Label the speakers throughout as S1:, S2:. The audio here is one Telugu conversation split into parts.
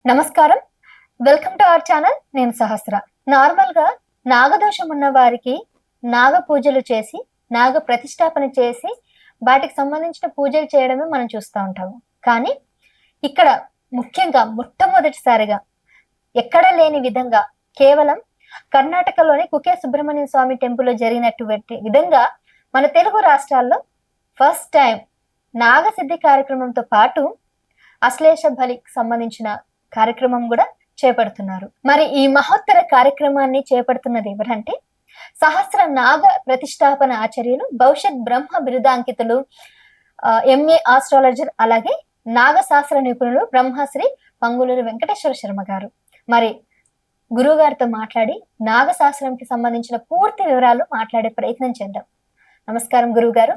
S1: నమస్కారం. Welcome to our channel. నేను సహస్ర. నార్మల్‌గా నాగదోషం ఉన్న వారికి నాగ పూజలు చేసి, నాగ ప్రతిష్టాపన చేసి, వాటికి సంబంధించిన పూజలు చేయడమే మనం చూస్తా ఉంటాము. కానీ ఇక్కడ ముఖ్యంగా మొట్టమొదటిసారిగా ఎక్కడా లేని విధంగా కేవలం కర్ణాటకలోని కుకే సుబ్రహ్మణ్య స్వామి టెంపుల్‌లో జరిగినటువంటి విధంగా మన తెలుగు రాష్ట్రాల్లో ఫస్ట్ టైం నాగసిద్ధి కార్యక్రమంతో పాటు అశ్లేష బలికి సంబంధించిన కార్యక్రమం కూడా చేపడుతున్నారు. మరి ఈ మహోత్తర కార్యక్రమాన్ని చేపడుతున్నది ఎవరంటే సహస్ర నాగ ప్రతిష్టాపన ఆచార్యులు, భవిష్యత్ బ్రహ్మ బిరుదాంకితులు, ఎంఏ ఆస్ట్రాలజర్, అలాగే నాగశాస్త్ర నిపుణులు బ్రహ్మశ్రీ పంగులూరు వెంకటేశ్వర శర్మ గారు. మరి గురువు గారితో మాట్లాడి నాగశాస్త్రంకి సంబంధించిన పూర్తి వివరాలు మాట్లాడే ప్రయత్నం చేద్దాం. నమస్కారం గురువు గారు.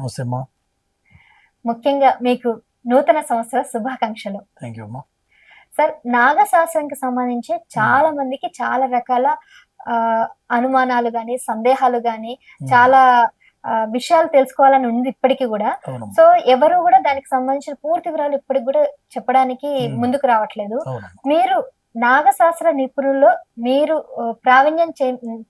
S1: ముఖ్యంగా మీకు నూతన సంవత్సర శుభాకాంక్షలు. సార్, నాగశాస్త్రానికి సంబంధించి చాలా మందికి చాలా రకాల అనుమానాలు గాని, సందేహాలు గాని, చాలా విషయాలు తెలుసుకోవాలని ఉంది ఇప్పటికీ కూడా. సో ఎవరు కూడా దానికి సంబంధించిన పూర్తి వివరాలు ఇప్పటికి కూడా చెప్పడానికి ముందుకు రావట్లేదు. మీరు నాగశాస్త్ర నిపుణుల్లో మీరు ప్రావీణ్యం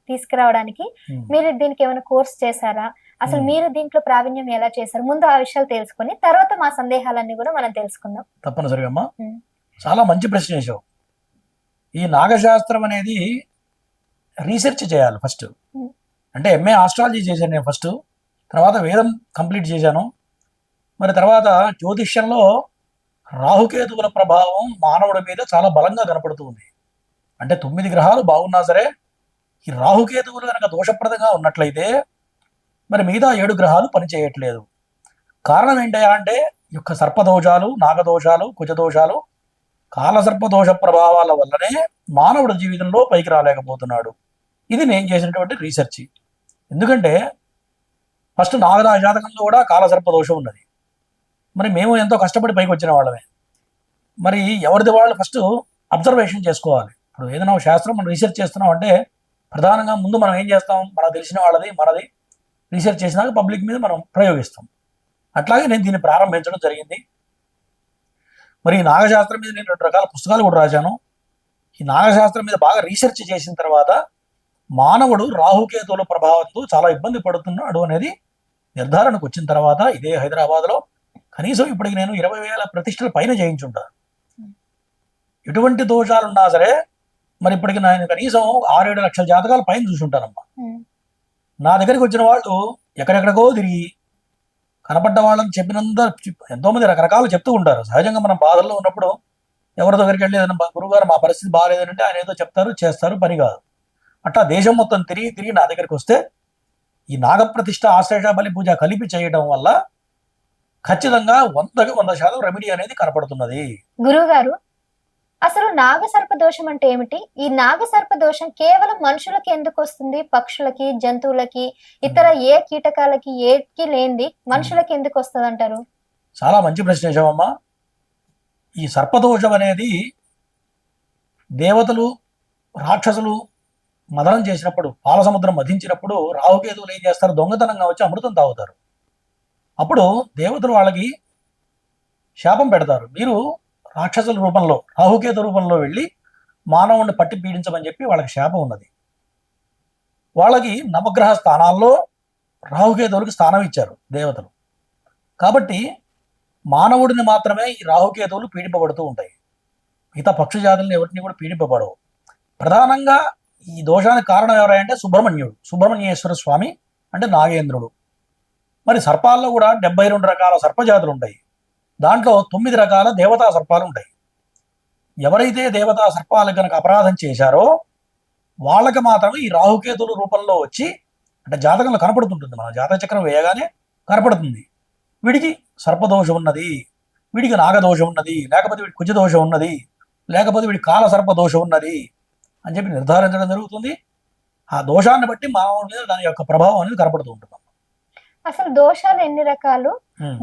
S1: తీసుకురావడానికి మీరు దీనికి ఏమైనా కోర్స్ చేశారా? అసలు మీరు దీంట్లో ప్రావీణ్యం ఎలా చేశారు? ముందు ఆ విషయాలు తెలుసుకొని తర్వాత మా సందేహాలన్నీ కూడా మనం తెలుసుకుందాం.
S2: తప్పనిసరిగా అమ్మా, చాలా మంచి ప్రశ్న చేశావు. ఈ నాగశాస్త్రం అనేది రీసెర్చ్ చేయాలి ఫస్ట్. అంటే ఎంఏ ఆస్ట్రాలజీ చేశాను నేను ఫస్ట్, తర్వాత వేదం కంప్లీట్ చేశాను. మరి తర్వాత జ్యోతిష్యంలో రాహుకేతువుల ప్రభావం మానవుడి మీద చాలా బలంగా కనపడుతూ ఉంది. అంటే 9 గ్రహాలు బాగున్నా సరే ఈ రాహుకేతువులు కనుక దోషప్రదంగా ఉన్నట్లయితే మరి మిగతా 7 గ్రహాలు పనిచేయట్లేదు. కారణం ఏంటయ్యా అంటే ఈ యొక్క సర్పదోషాలు, నాగదోషాలు, కుజదోషాలు, కాలసర్పదోష ప్రభావాల వల్లనే మానవుడి జీవితంలో పైకి రాలేకపోతున్నాడు. ఇది నేను చేసినటువంటి రీసెర్చ్. ఎందుకంటే ఫస్ట్ నాగరాజ జాతకంలో కూడా కాలసర్పదోషం ఉన్నది. మరి మేము ఎంతో కష్టపడి పైకి వచ్చిన వాళ్ళమే. మరి ఎవరిది వాళ్ళు ఫస్ట్ అబ్జర్వేషన్ చేసుకోవాలి. ఇప్పుడు ఏదైనా శాస్త్రం మనం రీసెర్చ్ చేస్తున్నాం అంటే ప్రధానంగా ముందు మనం ఏం చేస్తాం, మనకు తెలిసిన వాళ్ళది మనది రీసెర్చ్ చేసినాక పబ్లిక్ మీద మనం ప్రయోగిస్తాం. అట్లాగే నేను దీన్ని ప్రారంభించడం జరిగింది. మరి ఈ నాగశాస్త్రం మీద నేను 2 రకాల పుస్తకాలు కూడా రాశాను. ఈ నాగశాస్త్రం మీద బాగా రీసెర్చ్ చేసిన తర్వాత మానవుడు రాహుకేతువుల ప్రభావంతో చాలా ఇబ్బంది పడుతున్నాడు అనేది నిర్ధారణకు వచ్చిన తర్వాత ఇదే హైదరాబాద్లో కనీసం ఇప్పటికి నేను 20,000 ప్రతిష్టల పైన చేయించుంటాను. ఎటువంటి దోషాలున్నా సరే మరి ఇప్పటికి నేను కనీసం 6-7 లక్షల జాతకాల పైన చూసుంటానమ్మా. నా దగ్గరికి వచ్చిన వాళ్ళు ఎక్కడెక్కడికో తిరిగి కనపడ్డ వాళ్ళని చెప్పినంత ఎంతో మంది రకరకాలు చెప్తూ ఉంటారు. సహజంగా మనం బాధల్లో ఉన్నప్పుడు ఎవరి దగ్గరికి వెళ్ళి ఏదైనా గురువుగారు మా పరిస్థితి బాగాలేదంటే ఆయన ఏదో చెప్తారు, చేస్తారు, పని కాదు. అట్లా దేశం మొత్తం తిరిగి నా దగ్గరికి వస్తే ఈ నాగప్రతిష్ఠ, ఆశ్లేష బలి పూజ కలిపి చేయడం వల్ల ఖచ్చితంగా 100% రెమెడీ అనేది కనపడుతున్నది.
S1: గురువు గారు, అసలు నాగసర్ప దోషం అంటే ఏమిటి? ఈ నాగసర్ప దోషం కేవలం మనుషులకి ఎందుకు వస్తుంది? పక్షులకి, జంతువులకి, ఇతర ఏ కీటకాలకి ఏకి లేనిది మనుషులకి ఎందుకు వస్తుంది అంటారు?
S2: చాలా మంచి ప్రశ్న వేశావమ్మా. ఈ సర్పదోషం అనేది దేవతలు, రాక్షసులు మదనం చేసినప్పుడు, పాలసముద్రం మధించినప్పుడు రాహుకేతువులు ఏం చేస్తారు, దొంగతనంగా వచ్చి అమృతం తాగుతారు. అప్పుడు దేవతలు వాళ్ళకి శాపం పెడతారు, మీరు రాక్షసుల రూపంలో, రాహుకేతు రూపంలో వెళ్ళి మానవుడిని పట్టి పీడించమని చెప్పి వాళ్ళకి శాపం ఉన్నది. వాళ్ళకి నవగ్రహ స్థానాల్లో రాహుకేతువులకు స్థానం ఇచ్చారు దేవతలు. కాబట్టి మానవుడిని మాత్రమే ఈ రాహుకేతువులు పీడింపబడుతూ ఉంటాయి. మిగతా పక్షి జాతులను ఎవరిని కూడా పీడింపబడవు. ప్రధానంగా ఈ దోషానికి కారణం ఎవరంటే సుబ్రహ్మణ్యేశ్వర స్వామి, అంటే నాగేంద్రుడు. మరి సర్పాల్లో కూడా 72 రకాల సర్పజాతులు ఉంటాయి. దాంట్లో 9 రకాల దేవతా సర్పాలు ఉంటాయి. ఎవరైతే దేవతా సర్పాలు కనుక అపరాధం చేశారో వాళ్ళకి మాత్రమే ఈ రాహుకేతుల రూపంలో వచ్చి, అంటే జాతకంలో కనపడుతుంటుంది, మన జాతక చక్రం వేయగానే కనపడుతుంది, వీడికి సర్పదోషం ఉన్నది, వీడికి నాగదోషం ఉన్నది, లేకపోతే వీడికి కుజదోషం ఉన్నది, లేకపోతే వీడికి కాల సర్పదోషం ఉన్నది అని చెప్పి నిర్ధారించడం జరుగుతుంది. ఆ దోషాన్ని బట్టి మానవుడి మీద దాని యొక్క ప్రభావం అనేది కనపడుతూ ఉంటుంది.
S1: అసలు దోషాలు ఎన్ని రకాలు,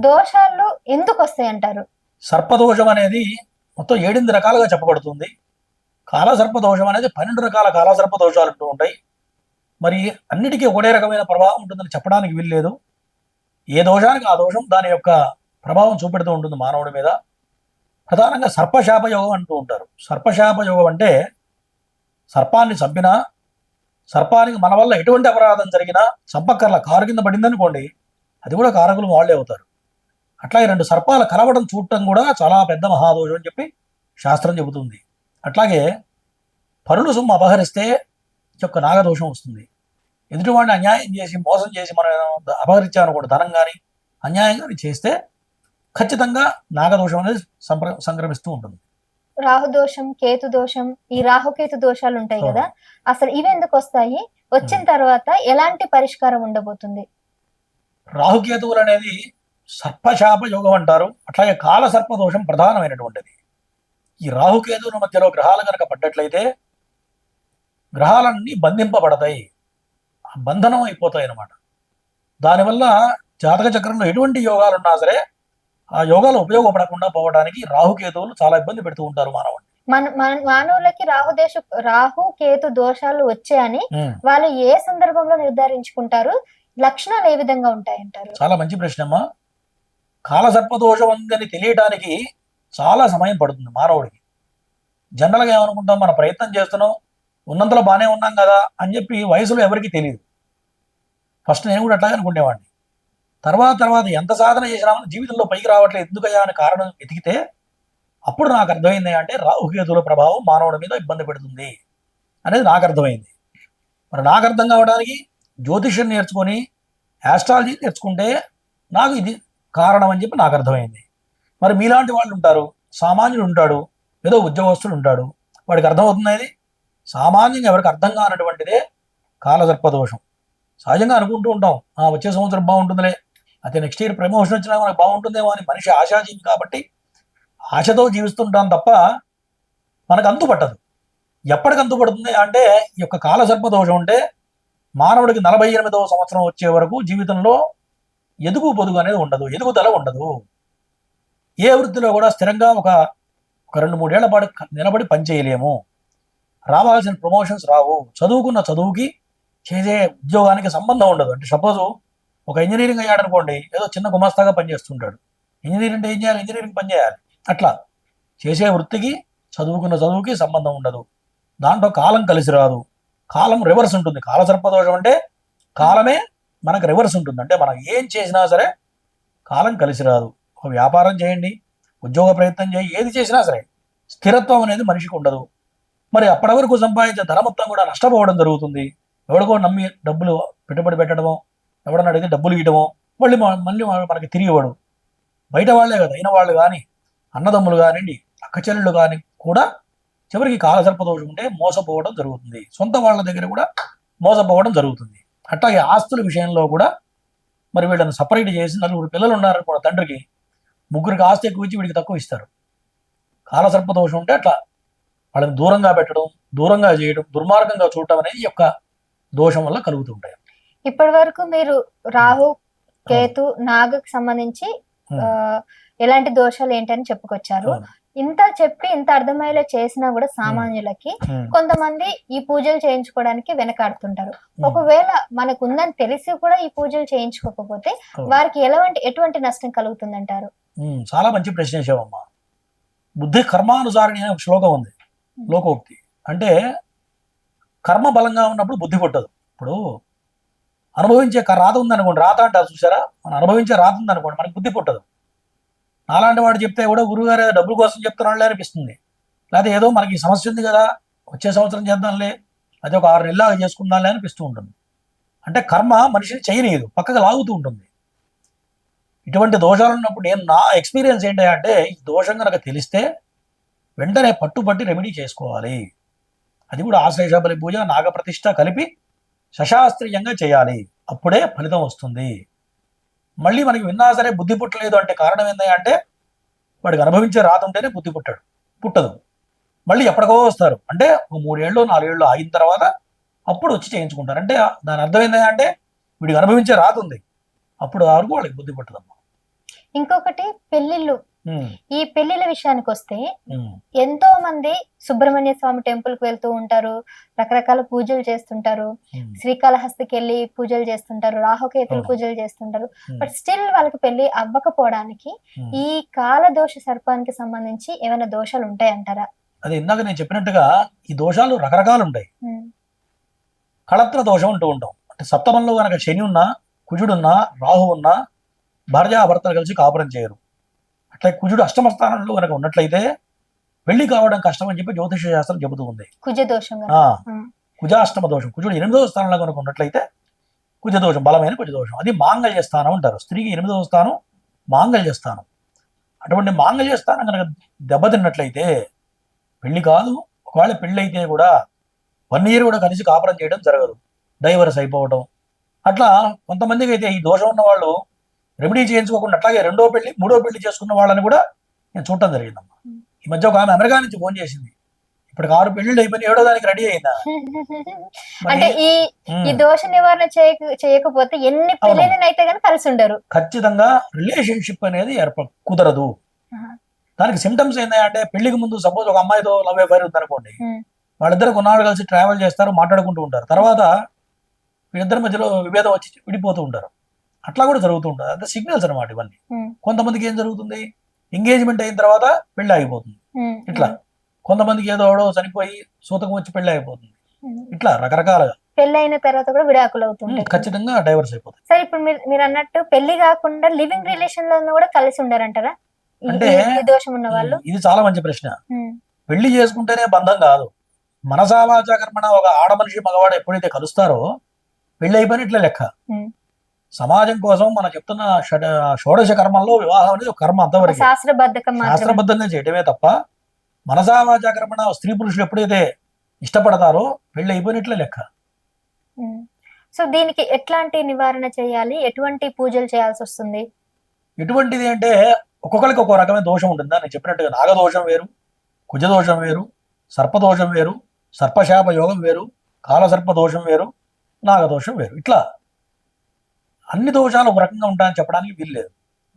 S1: దోషాలు ఎందుకు వస్తాయి అంటారు?
S2: సర్పదోషం అనేది మొత్తం 8 రకాలుగా చెప్పబడుతుంది. కాలసర్పదోషం అనేది 12 రకాల కాలసర్పదోషాలు అంటూ ఉంటాయి. మరి అన్నిటికీ ఒకటే రకమైన ప్రభావం ఉంటుందని చెప్పడానికి వీల్లేదు. ఏ దోషానికి ఆ దోషం దాని యొక్క ప్రభావం చూపెడుతూ ఉంటుంది మానవుడి మీద. ప్రధానంగా సర్పశాప యోగం అంటూ ఉంటారు. సర్పశాప యోగం అంటే సర్పాన్ని చంపినా, సర్పానికి మన వల్ల ఎటువంటి అపరాధం జరిగినా చంపక్కర్ల, కారు కింద పడిందనుకోండి, అది కూడా కారకులు వాళ్ళే అవుతారు. అట్లాగే రెండు సర్పాలు కలవడం చూడటం కూడా చాలా పెద్ద మహాదోషం అని చెప్పి శాస్త్రం చెబుతుంది. అట్లాగే పరుల సొమ్ము అపహరిస్తే ఈ యొక్క నాగదోషం వస్తుంది. ఎదుటివాడిని అన్యాయం చేసి మోసం చేసి మనం అపహరించామనుకోండి, ధనం కానీ అన్యాయం కానీ చేస్తే ఖచ్చితంగా నాగదోషం అనేది సంక్రమిస్తూ ఉంటుంది.
S1: రాహుదోషం, కేతు దోషం, ఈ రాహుకేతు దోషాలు ఉంటాయి కదా, అసలు ఇవి ఎందుకు వస్తాయి? వచ్చిన తర్వాత ఎలాంటి పరిష్కారం ఉండబోతుంది?
S2: రాహుకేతువులు అనేది సర్పశాప యోగం అంటారు. అట్లాగే కాల సర్ప దోషం ప్రధానమైనటువంటిది. ఈ రాహుకేతువుల మధ్యలో గ్రహాలు కనుక పడ్డట్లయితే గ్రహాలన్నీ బంధింపబడతాయి, బంధనం అయిపోతాయి అన్నమాట. దానివల్ల జాతక చక్రంలో ఎటువంటి యోగాలు ఉన్నా సరే ఆ యోగాలు ఉపయోగపడకుండా పోవడానికి రాహుకేతువులు చాలా ఇబ్బంది పెడుతూ ఉంటారు మానవుడిని.
S1: మానవులకి రాహు కేతు దోషాలు వచ్చాయని వాళ్ళు ఏ సందర్భంలో నిర్ధారించుకుంటారు? లక్షణాలు ఏ విధంగా ఉంటాయంటారు?
S2: చాలా మంచి ప్రశ్న అమ్మా. కాలసర్ప దోషం ఉందని తెలియటానికి చాలా సమయం పడుతుంది మానవుడికి. జనరల్గా ఏమనుకుంటాం, మన ప్రయత్నం చేస్తున్నాం, ఉన్నంతలో బాగానే ఉన్నాం కదా అని చెప్పి వయసులో ఎవరికి తెలియదు. ఫస్ట్ నేను కూడా అట్లాగే అనుకునేవాడిని. తర్వాత ఎంత సాధన చేసినా జీవితంలో పైకి రావట్లేదు, ఎందుకయ్యా అని కారణం వెతికితే అప్పుడు నాకు అర్థమైంది అంటే రాహుకేతుల ప్రభావం మానవుడి మీద ఇబ్బంది పెడుతుంది అనేది నాకు అర్థమైంది. మరి నాకు అర్థం కావడానికి జ్యోతిష్యం నేర్చుకొని ఆస్ట్రాలజీ నేర్చుకుంటే నాకు ఇది కారణం అని చెప్పి నాకు అర్థమైంది. మరి మీలాంటి వాళ్ళు ఉంటారు, సామాన్యుడు ఉంటాడు, ఏదో ఉద్యోగస్తుడు ఉంటాడు, వాడికి అర్థమవుతుంది. అది సామాన్యంగా ఎవరికి అర్థం కానటువంటిదే కాలసర్పదోషం. సహజంగా అనుకుంటూ ఉంటాం, వచ్చే సంవత్సరం బాగుంటుందిలే, అయితే నెక్స్ట్ ఇయర్ ప్రమోషన్ వచ్చినా మనకు బాగుంటుందేమో అని. మనిషి ఆశాజీవి కాబట్టి ఆశతో జీవిస్తుంటాం తప్ప మనకు అంతు పట్టదు. ఎప్పటికి అంతు పడుతుంది అంటే ఈ యొక్క కాలసర్పదోషం ఉంటే మానవుడికి 48వ సంవత్సరం వచ్చే వరకు జీవితంలో ఎదుగు పొదుగు అనేది ఉండదు, ఎదుగుదల ఉండదు. ఏ వృత్తిలో కూడా స్థిరంగా ఒక 2-3 ఏళ్ల పాటు నిలబడి పనిచేయలేము. రావాల్సిన ప్రమోషన్స్ రావు. చదువుకున్న చదువుకి చేసే ఉద్యోగానికి సంబంధం ఉండదు. అంటే సపోజ్ ఒక ఇంజనీరింగ్ అయ్యాడు అనుకోండి, ఏదో చిన్న గుమాస్తాగా పనిచేస్తుంటాడు. ఇంజనీరింగ్ అంటే ఏం చేయాలి? ఇంజనీరింగ్ పని చేయాలి. అట్లా చేసే వృత్తికి చదువుకున్న చదువుకి సంబంధం ఉండదు. దాంట్లో కాలం కలిసి రాదు, కాలం రివర్స్ ఉంటుంది. కాలసర్పదోషం అంటే కాలమే మనకు రివర్స్ ఉంటుంది. అంటే మనం ఏం చేసినా సరే కాలం కలిసి రాదు. ఒక వ్యాపారం చేయండి, ఉద్యోగ ప్రయత్నం చేయి, ఏది చేసినా సరే స్థిరత్వం అనేది మనిషికి ఉండదు. మరి అప్పటి వరకు సంపాదించే ధన మొత్తం కూడా నష్టపోవడం జరుగుతుంది. ఎవడికో నమ్మి డబ్బులు పెట్టుబడి పెట్టడమో, ఎవడన్నా అడిగితే డబ్బులు ఇవ్వడమో, మళ్ళీ మనకి తిరిగి ఇవ్వడు. బయట వాళ్లే కదా, అయిన వాళ్ళు కానీ, అన్నదమ్ములు కానివ్వండి, అక్క చెల్లెళ్ళు కానీ కూడా చివరికి కాలసర్పదోషం ఉంటే మోసపోవడం జరుగుతుంది. సొంత వాళ్ళ దగ్గర కూడా మోసపోవడం జరుగుతుంది. అట్లాగే ఆస్తుల విషయంలో కూడా మరి వీళ్ళని సపరేట్ చేసి 4 పిల్లలు ఉన్నారని కూడా తండ్రికి 3కి ఆస్తి ఎక్కువ ఇచ్చి వీడికి తక్కువ ఇస్తారు. కాలసర్పదోషం ఉంటే అట్లా వాళ్ళని దూరంగా పెట్టడం, దూరంగా చేయడం, దుర్మార్గంగా చూడటం అనేది ఈ యొక్క దోషం వల్ల కలుగుతూ ఉంటాయి.
S1: ఇప్పటి వరకు మీరు రాహు కేతు నాగకు సంబంధించి ఎలాంటి దోషాలు ఏంటని చెప్పుకొచ్చారు. ఇంత చెప్పి ఇంత అర్థమయ్యేలా చేసినా కూడా సామాన్యులకి కొంతమంది ఈ పూజలు చేయించుకోవడానికి వెనకాడుతుంటారు. ఒకవేళ మనకు ఉందని తెలిసి కూడా ఈ పూజలు చేయించుకోకపోతే వారికి ఎటువంటి నష్టం కలుగుతుందంటారు?
S2: చాలా మంచి ప్రశ్న వేసావమ్మా. బుద్ధి కర్మానుసారిణి అనే ఒక శ్లోకం ఉంది, లోకోక్తి. అంటే కర్మ బలంగా ఉన్నప్పుడు బుద్ధి పుట్టదు. ఇప్పుడు అనుభవించే రాత ఉందనుకోండి, రాత అంటారు చూసారా, మనం అనుభవించే రాత ఉందనుకోండి, మనకి బుద్ధి పుట్టదు. అలాంటి వాడు చెప్తే కూడా గురువుగారు డబ్బుల కోసం చెప్తున్నాళ్ళే అనిపిస్తుంది. లేకపోతే ఏదో మనకి సమస్య ఉంది కదా, వచ్చే సంవత్సరం చేద్దాంలే, అదే ఒక 6 నెలలాగా చేసుకుందాంలే అనిపిస్తూ ఉంటుంది. అంటే కర్మ మనిషిని చేయనీయదు, పక్కకు లాగుతూ ఉంటుంది. ఇటువంటి దోషాలు ఉన్నప్పుడు నా ఎక్స్పీరియన్స్ ఏంటంటే, ఈ దోషం కనుక తెలిస్తే వెంటనే పట్టుబట్టి రెమెడీ చేసుకోవాలి. అది కూడా ఆశ్లేషబలి పూజ, నాగప్రతిష్ఠ కలిపి శశాస్త్రీయంగా చేయాలి. అప్పుడే ఫలితం వస్తుంది. మళ్ళీ మనకి విన్నా సరే బుద్ధి పుట్టలేదు అంటే కారణం ఏంటంటే వాడికి అనుభవించే రాత ఉంటేనే బుద్ధి పుట్టదు. మళ్ళీ ఎప్పటికో వస్తారు. అంటే ఒక 3 ఏళ్ళు 4 ఏళ్ళు ఆగిన తర్వాత అప్పుడు వచ్చి చేయించుకుంటారు. అంటే దాని అర్థం ఏంటంటే వీడికి అనుభవించే రాత ఉంది, అప్పుడు వరకు వాళ్ళకి బుద్ధి పుట్టదమ్మా.
S1: ఇంకొకటి, పెళ్లిళ్ళు
S2: ఉమ్,
S1: ఈ పెళ్లిళ్ళ విషయానికి వస్తే
S2: ఉమ్,
S1: ఎంతో మంది సుబ్రహ్మణ్య స్వామి టెంపుల్ కి వెళ్తూ ఉంటారు, రకరకాల పూజలు చేస్తుంటారు,
S2: ఉమ్,
S1: శ్రీకాళహస్తికి వెళ్ళి పూజలు చేస్తుంటారు, రాహుకేతులు
S2: అవును.
S1: పూజలు చేస్తుంటారు.
S2: ఉమ్,
S1: బట్ స్టిల్ వాళ్ళకి పెళ్లి అవ్వకపోవడానికి
S2: ఉమ్.
S1: ఈ కాలదోష సర్పానికి సంబంధించి ఏమైనా దోషాలు ఉంటాయంటారా?
S2: అది ఇందాక నేను చెప్పినట్టుగా ఈ దోషాలు రకరకాలు ఉంటాయి.
S1: ఉమ్,
S2: కళత్ర దోషం అంటూ ఉంటాం. అంటే సప్తమంలో కనుక శని ఉన్నా, కుజుడున్నా, రాహు ఉన్నా భార్యాభర్తలు కలిసి కాపురం చేయరు. అట్లా కుజుడు అష్టమ స్థానంలో కనుక ఉన్నట్లయితే పెళ్లి కావడం కష్టం అని చెప్పి జ్యోతిష శాస్త్రం చెబుతూ ఉంది.
S1: కుజ దోషం గనుక.
S2: ఆ
S1: ఉమ్,
S2: కుజాష్టమ దోషం, కుజుడు 8వ స్థానంలో కనుక ఉన్నట్లయితే కుజదోషం, బలమైన కుజదోషం. అది మాంగళ్య స్థానం అంటారు. స్త్రీకి 8వ స్థానం మాంగళ్య స్థానం. అటువంటి మాంగళ్య స్థానం కనుక దెబ్బతిన్నట్లయితే పెళ్లి కాదు. ఒకవేళ పెళ్లి అయితే కూడా 1 year కూడా కలిసి కాపురం చేయడం జరగదు, డైవర్స్ అయిపోవడం. అట్లా కొంతమందికి అయితే ఈ దోషం ఉన్న వాళ్ళు రెమెడీ చేయించుకోకుండా అట్లాగే 2వ పెళ్లి 3వ పెళ్లి చేసుకున్న వాళ్ళని కూడా నేను చూడటం జరిగిందమ్మా. ఈ మధ్య ఒక ఆమె అమెరికా నుంచి ఫోన్ చేసింది. ఇప్పటికి 6 పెళ్లిళ్ళు అయిపోయి 7వ దానికి రెడీ అయిందా. మరి
S1: అంటే ఈ ఈ దోష నివారణ చేయకపోతే ఎన్ని పెళ్లిళ్ళని అయితే కానీ కలిసి ఉండరు.
S2: ఖచ్చితంగా రిలేషన్షిప్ అనేది కుదరదు. దానికి సిమ్టమ్స్ ఏంటంటే పెళ్లికి ముందు సపోజ్ ఒక అమ్మాయితో లవ్ అఫైర్ ఉంది అనుకోండి, వాళ్ళిద్దరు కొన్నాళ్ళు కలిసి ట్రావెల్ చేస్తారు, మాట్లాడుకుంటూ ఉంటారు. తర్వాత వీళ్ళిద్దరి మధ్యలో విభేదం వచ్చి విడిపోతూ ఉంటారు. అట్లా కూడా జరుగుతూ ఉంటుంది. అంటే సిగ్నల్స్ అనమాట ఇవన్నీ. కొంతమందికి ఏం జరుగుతుంది, ఎంగేజ్మెంట్ అయిన తర్వాత పెళ్లి ఆగిపోతుంది. ఇట్లా కొంతమందికి ఏదో ఎవడో చనిపోయి సూతకం వచ్చి పెళ్లి అయిపోతుంది. ఇట్లా రకరకాలుగా
S1: పెళ్లి అయిన తర్వాత కూడా విడాకులు అవుతుంటాయి,
S2: ఖచ్చితంగా డైవర్స్ అయిపోతుంది.
S1: సరే ఇప్పుడు మీరు అన్నట్టు పెళ్లి కాకుండా లివింగ్ రిలేషన్ లో కూడా కలిసి ఉండారంటారా
S2: అంటే
S1: ఈ దోషం ఉన్న వాళ్ళు?
S2: ఇది చాలా మంచి ప్రశ్న. పెళ్లి చేసుకుంటేనే బంధం కాదు. మనసావాచ కర్మణ ఒక ఆడ మనిషి మగవాడు ఎప్పుడైతే కలుస్తారో పెళ్లి అయిపోయినట్లే లెక్క. సమాజం కోసం మనం చెప్తున్న షోడశ కర్మల్లో వివాహం అనేది ఒక కర్మ, అంతవరకు శాస్త్రబద్ధంగా చేయటమే తప్ప మనసావాచ కర్మణ స్త్రీ పురుషులు ఎప్పుడైతే ఇష్టపడతారో పెళ్లి అయిపోయినట్లే లెక్క.
S1: సో దీనికి ఎట్లాంటి నివారణ చేయాలి, ఎటువంటి పూజలు చేయాల్సి వస్తుంది?
S2: ఎటువంటిది అంటే ఒక్కొక్కరికి ఒక్కో రకమైన దోషం ఉంటుంది. నేను చెప్పినట్టుగా నాగదోషం వేరు, కుజదోషం వేరు, సర్పదోషం వేరు, సర్పశాప యోగం వేరు, కాలసర్ప దోషం వేరు, నాగదోషం వేరు. ఇట్లా అన్ని దోషాలు ఒక రకంగా ఉంటాయని చెప్పడానికి వీల్లేదు.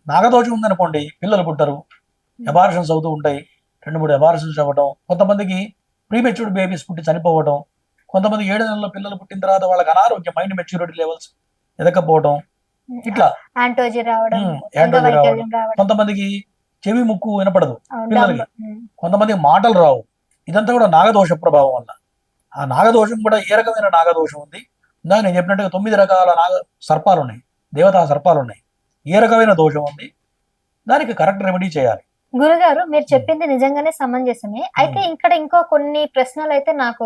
S2: నాగదోషం ఉందనుకోండి, పిల్లలు పుట్టరు, ఎబార్షన్స్ అవుతూ ఉంటాయి, 2-3 ఎబార్షన్స్ అవ్వడం, కొంతమందికి ప్రీమెచ్యూర్డ్ బేబీస్ పుట్టి చనిపోవడం, కొంతమంది 7 నెలల పిల్లలు పుట్టిన తర్వాత వాళ్ళకి అనారోగ్యం, మైండ్ మెచ్యూరిటీ లెవెల్స్ ఎదకపోవడం, ఇట్లా యాంటోజీ రావడం, కొంతమందికి చెవి ముక్కు వినపడదు పిల్లలకి, కొంతమందికి మాటలు రావు. ఇదంతా కూడా నాగదోష ప్రభావం వల్ల. ఆ నాగదోషం కూడా ఏ రకమైన నాగదోషం ఉంది, ఇందాక నేను చెప్పినట్టుగా 9 రకాల సర్పాలు ఉన్నాయి, దేవతా సర్పాలు ఉన్నాయి. ఏ రకమైన దోషం ఉంది, దానికి కరెక్ట్ రెమెడీ చేయాలి.
S1: గురుగారు మీరు చెప్పింది నిజంగానే సమంజసమే. అయితే ఇక్కడ ఇంకో కొన్ని ప్రశ్నలు అయితే నాకు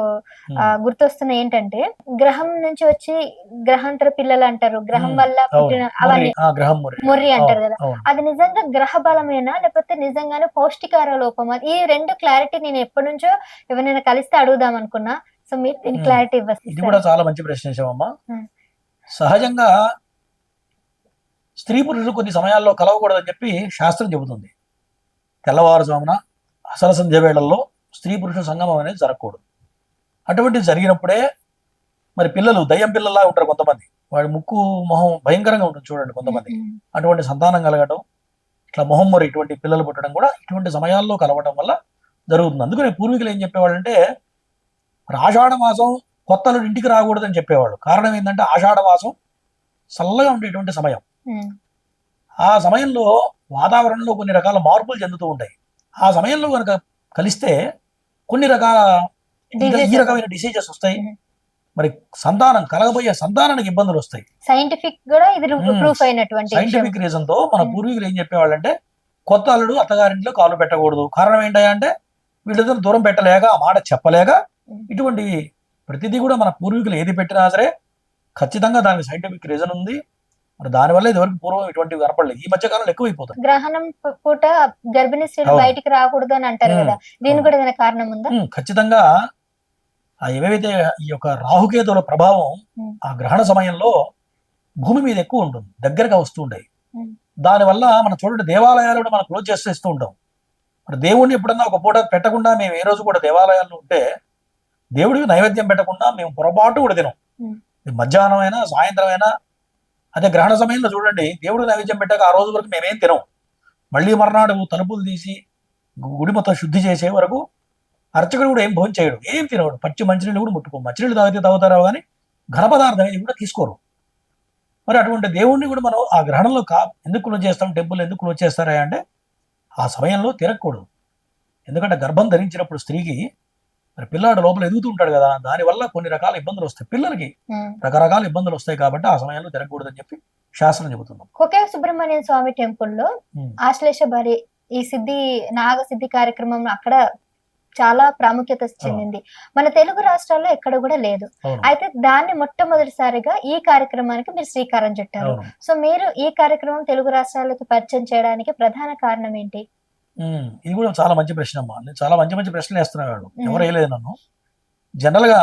S1: గుర్తొస్తున్నాయి. ఏంటంటే గ్రహం నుంచి వచ్చి గ్రహాంతర పిల్లలు అంటారు, గ్రహం వల్ల పుట్టిన అవన్నీ మొర్రి అంటారు కదా, అది నిజంగా గ్రహ బలమేనా లేకపోతే నిజంగానే పౌష్టికార లోపమా? ఈ 2 క్లారిటీ నేను ఎప్పటి నుంచో ఎవరైనా కలిస్తే అడుగుదాం అనుకున్నా. సో మీరు దీని క్లారిటీ ఇవ్వచ్చు.
S2: ఇది కూడా చాలా మంచి ప్రశ్న చేశామమ్మా. సహజంగా స్త్రీ పురుషులు కొన్ని సమయాల్లో కలవకూడదని చెప్పి శాస్త్రం చెబుతుంది. తెల్లవారుజామున అసల సంధ్య వేళల్లో స్త్రీ పురుషుల సంగమం అనేది జరగకూడదు. అటువంటిది జరిగినప్పుడే మరి పిల్లలు దయ్యం పిల్లల్లా ఉంటారు. కొంతమంది వాడి ముక్కు మొహం భయంకరంగా ఉంటుంది చూడండి. కొంతమంది అటువంటి సంతానం కలగడం, ఇట్లా మొహం మరి ఇటువంటి పిల్లలు పుట్టడం కూడా ఇటువంటి సమయాల్లో కలవడం వల్ల జరుగుతుంది. అందుకని పూర్వీకులు ఏం చెప్పేవాళ్ళంటే ఆషాఢ మాసం కొత్తలు ఇంటికి రాకూడదని చెప్పేవాళ్ళు. కారణం ఏంటంటే ఆషాఢ మాసం చల్లగా ఉండేటువంటి సమయం. ఆ సమయంలో వాతావరణంలో కొన్ని రకాల మార్పులు చెందుతూ ఉంటాయి. ఆ సమయంలో కనుక కలిస్తే కొన్ని రకాల ఈ రకమైన డిసీజెస్ వస్తాయి. మరి సంతానం కలగబోయే సంతానానికి ఇబ్బందులు వస్తాయి.
S1: సైంటిఫిక్ కూడా ఇది ప్రూఫ్ అయినటువంటి
S2: సైంటిఫిక్ రీజన్ తో మన పూర్వీకులు ఏం చెప్పేవాళ్ళంటే కొత్త అల్లుడు అత్తగారింట్లో కాలు పెట్టకూడదు. కారణం ఏంటంటే వీళ్ళిద్దరు దూరం పెట్టలేక, ఆ మాట చెప్పలేక, ఇటువంటి ప్రతిదీ కూడా మన పూర్వీకులు ఏది పెట్టినా సరే ఖచ్చితంగా దానికి సైంటిఫిక్ రీజన్ ఉంది. మరి దానివల్ల ఇదివరకు పూర్వం ఇటువంటివి కనపడలేదు. ఈ మధ్య కాలంలో ఎక్కువైపోతుంది.
S1: గ్రహణం పూట గర్భిణీ స్త్రీలు బయటికి రాకూడదు అని అంటారు కదా, దీనికి కూడా ఏదైనా కారణం ఉందా?
S2: ఖచ్చితంగా ఏవైతే ఈ యొక్క రాహుకేతుల ప్రభావం ఆ గ్రహణ సమయంలో భూమి మీద ఎక్కువ ఉంటుంది, దగ్గరగా వస్తూ ఉంటాయి. దానివల్ల మనం చూడండి దేవాలయాలు కూడా మనం క్లోజ్ చేస్తూ ఉంటాం. మరి దేవుడిని ఎప్పుడన్నా ఒక పూట పెట్టకుండా మేము ఏ రోజు కూడా దేవాలయాల్లో ఉంటే దేవుడికి నైవేద్యం పెట్టకుండా మేము పొరపాటు కూడా తినం. మధ్యాహ్నం అయినా సాయంత్రం అయినా. అదే గ్రహణ సమయంలో చూడండి దేవుడికి నైవేద్యం పెట్టాక ఆ రోజు వరకు మేమేం తినం. మళ్ళీ మర్నాడు తలుపులు తీసి గుడి మొత్తం శుద్ధి చేసే వరకు అర్చకుడు కూడా ఏం భోజనం చేయడు, ఏం తినడు, పచ్చి మంచినీళ్ళు కూడా ముట్టుకో. మంచినీళ్ళు తాగితే తాగుతారో కానీ ఘన పదార్థం ఏది కూడా తీసుకోరు. మరి అటువంటి దేవుణ్ణి కూడా మనం ఆ గ్రహణంలో ఎందుకు క్లోజ్ చేస్తాం, టెంపుల్ ఎందుకు క్లోజ్ చేస్తారా అంటే ఆ సమయంలో తిరగకూడదు. ఎందుకంటే గర్భం ధరించినప్పుడు స్త్రీకి మరి పిల్లాడు లోపల ఎదుగుతూ ఉంటాడు కదా, దానివల్ల కొన్ని రకాల ఇబ్బందులు వస్తాయి, పిల్లలకి రకరకాల ఇబ్బందులు వస్తాయి. కాబట్టి ఆ సమయంలో తిరగకూడదని చెప్పి శాస్త్రం చెబుతున్నాం.
S1: కొకే సుబ్రహ్మణ్య స్వామి టెంపుల్లో ఆశ్లేష బలి ఈ నాగ సిద్ధి కార్యక్రమం అక్కడ చాలా ప్రాముఖ్యత చెందింది. మన తెలుగు రాష్ట్రాల్లో ఎక్కడ కూడా లేదు. అయితే దాన్ని మొట్టమొదటిసారిగా ఈ కార్యక్రమానికి మీరు శ్రీకారం చుట్టారు. సో మీరు ఈ కార్యక్రమం తెలుగు రాష్ట్రాలకు పరిచయం చేయడానికి ప్రధాన కారణం ఏంటి?
S2: ఇది కూడా చాలా మంచి ప్రశ్న అమ్మా. నేను చాలా మంచి మంచి ప్రశ్నలు వేస్తున్నాడు, ఎవరు వేయలేదు నన్ను. జనరల్ గా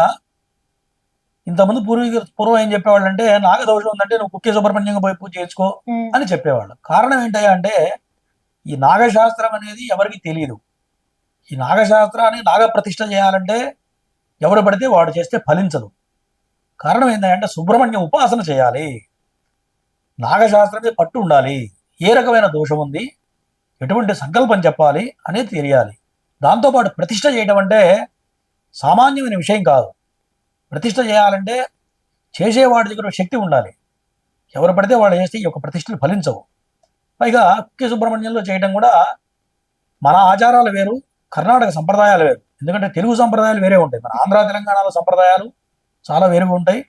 S2: ఇంతకుముందు పూర్వం ఏం చెప్పేవాళ్ళు అంటే నాగదోషం ఉందంటే నువ్వు కుక్కే సుబ్రహ్మణ్యంగా పోయి పూజ చేసుకో అని చెప్పేవాళ్ళు. కారణం ఏంటంటే అంటే ఈ నాగశాస్త్రం అనేది ఎవరికి తెలియదు. ఈ నాగశాస్త్రాన్ని నాగ ప్రతిష్ఠ చేయాలంటే ఎవరు పడితే వాడు చేస్తే ఫలించదు. కారణం ఏంటంటే సుబ్రహ్మణ్యం ఉపాసన చేయాలి, నాగశాస్త్రం మీద పట్టు ఉండాలి, ఏ రకమైన దోషం ఉంది, ఎటువంటి సంకల్పం చెప్పాలి అనేది తెలియాలి. దాంతోపాటు ప్రతిష్ఠ చేయడం అంటే సామాన్యమైన విషయం కాదు. ప్రతిష్ఠ చేయాలంటే చేసేవాడి దగ్గర శక్తి ఉండాలి. ఎవరు పడితే వాళ్ళు చేస్తే ఈ యొక్క ప్రతిష్టలు ఫలించవు. పైగా కుక్కే సుబ్రహ్మణ్యంలో చేయడం కూడా మన ఆచారాలు వేరు, కర్ణాటక సంప్రదాయాలు వేరు. ఎందుకంటే తెలుగు సంప్రదాయాలు వేరే ఉంటాయి, మన ఆంధ్ర తెలంగాణలో సంప్రదాయాలు చాలా వేరుగా ఉంటాయి.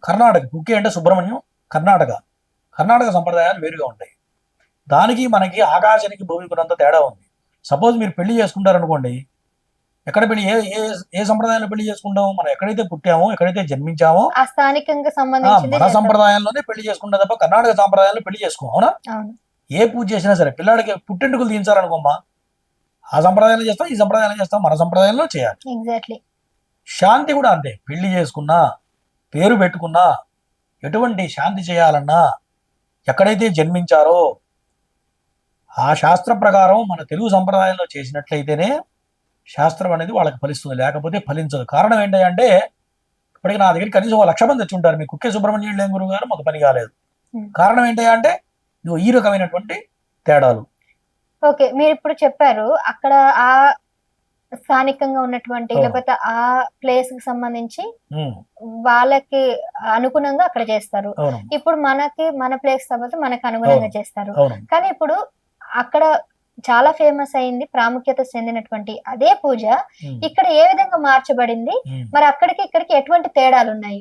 S2: కర్ణాటక కుక్కే అంటే సుబ్రహ్మణ్యం, కర్ణాటక సంప్రదాయాలు వేరుగా ఉంటాయి. దానికి మనకి ఆకాశానికి భూమికి అంత తేడా ఉంది. సపోజ్ మీరు పెళ్లి చేసుకుంటారనుకోండి, ఎక్కడ పెళ్లి ఏ సంప్రదాయంలో పెళ్లి చేసుకుంటాము, మనం ఎక్కడైతే పుట్టామో ఎక్కడైతే జన్మించామో
S1: స్థానికంగా సంబంధించింది
S2: మన సంప్రదాయంలోనే పెళ్లి చేసుకుంటాం తప్ప కర్ణాటక సంప్రదాయంలో పెళ్లి చేసుకో. అవునా? ఏ పూజ చేసినా సరే పిల్లాడికి పుట్టెంటుకలు తీయించాలనుకోమ్మా, ఆ సంప్రదాయంలో చేస్తాం, ఈ సంప్రదాయంలో చేస్తాం, మన సంప్రదాయంలో చేయాలి.
S1: ఎగ్జాక్ట్లీ.
S2: శాంతి కూడా అంతే. పెళ్లి చేసుకున్నా, పేరు పెట్టుకున్నా, ఎటువంటి శాంతి చేయాలన్నా ఎక్కడైతే జన్మించారో ఆ శాస్త్ర ప్రకారం మన తెలుగు సంప్రదాయంలో చేసినట్లయితేనే శాస్త్రం అనేది వాళ్ళకి ఫలిస్తుంది, లేకపోతే ఫలించదు. కారణం ఏంటంటే ఇప్పటికి నా దగ్గరికి కనీసం 1,00,000 మంది వచ్చి ఉంటారు, మీ కుక్కే సుబ్రహ్మణ్యం గురువు గారు మాకు పని కాలేదు. కారణం ఏంటంటే ఈ రకమైనటువంటి తేడాలు.
S1: ఓకే, మీరు ఇప్పుడు చెప్పారు అక్కడ ఆ స్థానికంగా ఉన్నటువంటి లేకపోతే ఆ ప్లేస్ కి సంబంధించి వాళ్ళకి అనుగుణంగా అక్కడ చేస్తారు. ఇప్పుడు మన ప్లేస్ కాబట్టి మనకు అనుగుణంగా చేస్తారు. కానీ ఇప్పుడు అక్కడ చాలా ఫేమస్ అయింది, ప్రాముఖ్యత చెందినటువంటి అదే పూజ ఇక్కడ ఏ విధంగా మార్చబడింది, మరి అక్కడికి ఇక్కడికి ఎటువంటి తేడాలు ఉన్నాయి?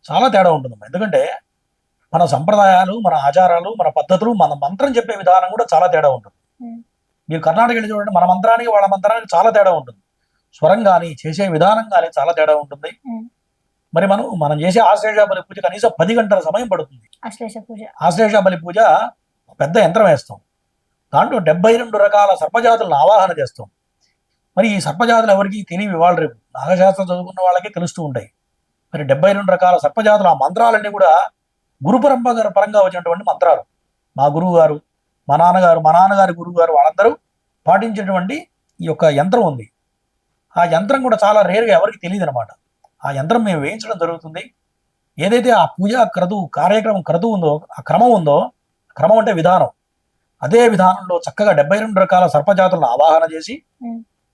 S2: చాలా తేడా ఉంటుంది. ఎందుకంటే మన సంప్రదాయాలు, మన ఆచారాలు, మన పద్ధతులు, మన మంత్రం చెప్పే విధానం కూడా చాలా తేడా ఉంటుంది. మీరు కర్ణాటక వెళ్ళి చూడండి, మన మంత్రానికి వాళ్ళ మంత్రానికి చాలా తేడా ఉంటుంది. స్వరం కానీ చేసే విధానం కానీ చాలా తేడా ఉంటుంది. మరి మనం చేసే ఆశ్లేష బలి పూజ కనీసం 10 గంటల సమయం పడుతుంది. ఆశ్లేష బలి పూజ పెద్ద యంత్రం వేస్తాం, దాంట్లో 72 రకాల సర్పజాతులను ఆవాహన చేస్తాం. మరి ఈ సర్పజాతులు ఎవరికి తెలియవి, వాళ్ళు రేపు నాగశాస్త్రం చదువుకున్న వాళ్ళకే తెలుస్తూ ఉంటాయి. మరి 72 రకాల సర్పజాతులు, ఆ మంత్రాలన్నీ కూడా గురు పరంగా వచ్చినటువంటి మంత్రాలు. మా గురువు గారు, మా నాన్నగారి గురువు గారు వాళ్ళందరూ పాటించేటువంటి ఈ యొక్క యంత్రం ఉంది. ఆ యంత్రం కూడా చాలా రేరుగా ఎవరికి తెలియదు అనమాట. ఆ యంత్రం మేము వేయించడం జరుగుతుంది. ఏదైతే ఆ పూజా కార్యక్రమం క్రతువు ఉందో, ఆ క్రమం ఉందో, క్రమం అంటే విధానం, అదే విధానంలో చక్కగా 72 రకాల సర్పజాతులను ఆవాహన చేసి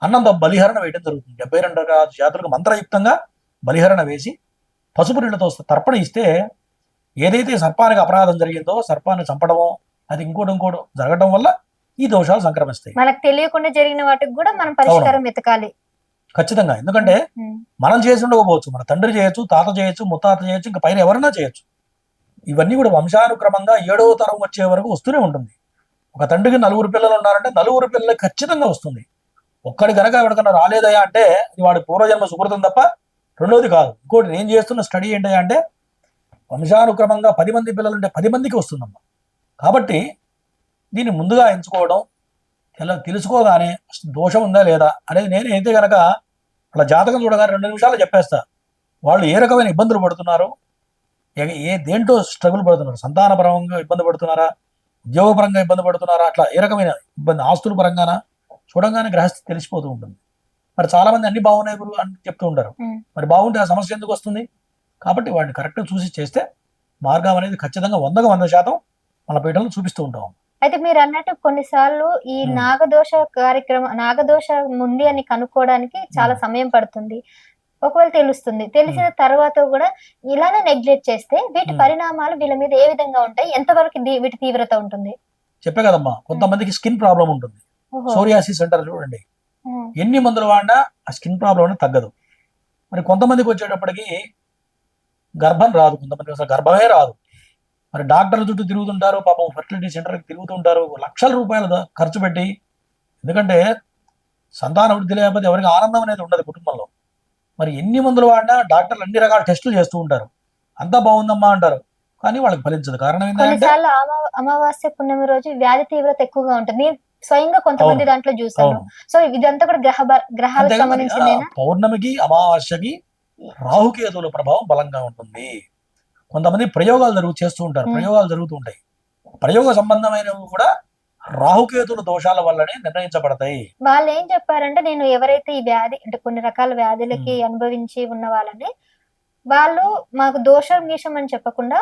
S2: అన్నంతో బలిహరణ వేయడం జరుగుతుంది. 72 రకాల జాతులకు మంత్రయుక్తంగా బలిహరణ వేసి పసుపు నీళ్లతో తర్పణ ఇస్తే ఏదైతే సర్పానికి అపరాధం జరిగిందో, సర్పాన్ని చంపడమో అది ఇంకోటి జరగడం వల్ల ఈ దోషాలు సంక్రమిస్తాయి.
S1: మనకు తెలియకుండా జరిగిన వాటికి కూడా మనం పరిష్కారం వెతకాలి
S2: ఖచ్చితంగా. ఎందుకంటే మనం చేసి ఉండకపోవచ్చు, మన తండ్రి చేయొచ్చు, తాత చేయొచ్చు, ముత్తాత చేయొచ్చు, ఇంకా పైన ఎవరైనా చేయొచ్చు. ఇవన్నీ కూడా వంశానుక్రమంగా 7వ తరం వచ్చే వరకు వస్తూనే ఉంటుంది. ఒక తండ్రికి 4 పిల్లలు ఉన్నారంటే 4 పిల్లలకి ఖచ్చితంగా వస్తుంది. ఒక్కడి కనుక ఎవరికన్నా రాలేదయా అంటే అది వాడి పూర్వజన్మ సుకృతం తప్ప రెండోది కాదు. ఇంకోటి నేను చేస్తున్న స్టడీ ఏంటయ్యా అంటే వంశానుక్రమంగా 10 మంది పిల్లలు ఉంటే 10 మందికి వస్తుందమ్మా. కాబట్టి దీన్ని ముందుగా ఎంచుకోవడం, తెలుసుకోగానే దోషం ఉందా లేదా అనేది నేను అయితే కనుక అలా జాతకం చూడగానే 2 నిమిషాలు చెప్పేస్తా. వాళ్ళు ఏ రకమైన ఇబ్బందులు పడుతున్నారు, దేంట్లో స్ట్రగుల్ పడుతున్నారు, సంతానపరంగా ఇబ్బంది పడుతున్నారా, ఉద్యోగపరంగా ఇబ్బంది పడుతున్నారా, అట్లా ఏ రకమైన ఇబ్బంది, ఆస్తుల పరంగానా చూడంగానే గ్రహస్థితి తెలిసిపోతూ ఉంటుంది. మరి చాలా మంది అన్ని బాగున్నాయి గురువు అని చెప్తూ ఉంటారు. మరి బాగుంటే ఆ సమస్య ఎందుకు వస్తుంది? కాబట్టి వాడిని కరెక్ట్ చూసి చేస్తే మార్గం అనేది ఖచ్చితంగా 100% మన పీఠలను చూపిస్తూ ఉంటాం.
S1: అయితే మీరు అన్నట్టు కొన్నిసార్లు ఈ
S2: ఉమ్,
S1: నాగదోష ఉంది అని కనుక్కోవడానికి చాలా
S2: ఉమ్,
S1: సమయం పడుతుంది. ఒకవేళ తెలుస్తుంది, తెలిసిన తర్వాత కూడా ఇలానే నెగ్లెక్ట్ చేస్తే వీటి
S2: ఉమ్.
S1: పరిణామాలు వీళ్ళ మీద ఏ విధంగా ఉంటాయి, ఎంతవరకు వీటి తీవ్రత ఉంటుంది?
S2: చెప్పే కదమ్మా, కొంతమందికి స్కిన్ ప్రాబ్లం ఉంటుంది,
S1: ఓహో.
S2: సోరియాసిస్ అంటారు చూడండి.
S1: ఉమ్,
S2: ఎన్ని మందులు వాడినా ఆ స్కిన్ ప్రాబ్లం అనేది తగ్గదు. మరి కొంతమందికి వచ్చేటప్పటికి గర్భం రాదు, కొంతమంది అసలు గర్భమే రాదు. మరి డాక్టర్ల చుట్టూ తిరుగుతుంటారు, పాపం ఫర్టిలిటీ సెంటర్కి తిరుగుతుంటారు, లక్షల రూపాయలు ఖర్చు పెట్టి. ఎందుకంటే సంతాన వృద్ధి లేకపోతే ఎవరికి ఆనందం అనేది ఉండదు కుటుంబంలో. మరి ఎన్ని మందులు వాడినా డాక్టర్లు అన్ని రకాల టెస్టులు చేస్తూ ఉంటారు, అంతా బాగుందమ్మా అంటారు, కానీ వాళ్ళకి ఫలించదు. కారణం ఏంటంటే
S1: కొన్నిసార్లు అమావాస్య పున్నమి రోజు వ్యాధి తీవ్రత ఎక్కువగా ఉంటుంది. నేను స్వయంగా కొంతమంది
S2: అవును,
S1: దాంట్లో చూసాను.
S2: అవును.
S1: సో ఇదంతా కూడా గ్రహాలకు
S2: అంతేగా మరి.
S1: సంబంధించిందేనా?
S2: పౌర్ణమికి అమావాస్యకి రాహుకేతువుల ప్రభావం బలంగా ఉంటుంది. కొంతమంది ప్రయోగాలు చేస్తూ ఉంటారు, ప్రయోగాలు జరుగుతూ ఉంటాయి. ప్రయోగ సంబంధమైనవి కూడా రాహుకేతుల దోషాల వల్లనే నిర్ణయించబడతాయి.
S1: వాళ్ళు ఏం చెప్పారంటే, నేను ఎవరైతే ఈ వ్యాధి అంటే కొన్ని రకాల వ్యాధులకి అనుభవించి ఉన్న వాళ్ళని, వాళ్ళు మాకు దోషం గీషం అని చెప్పకుండా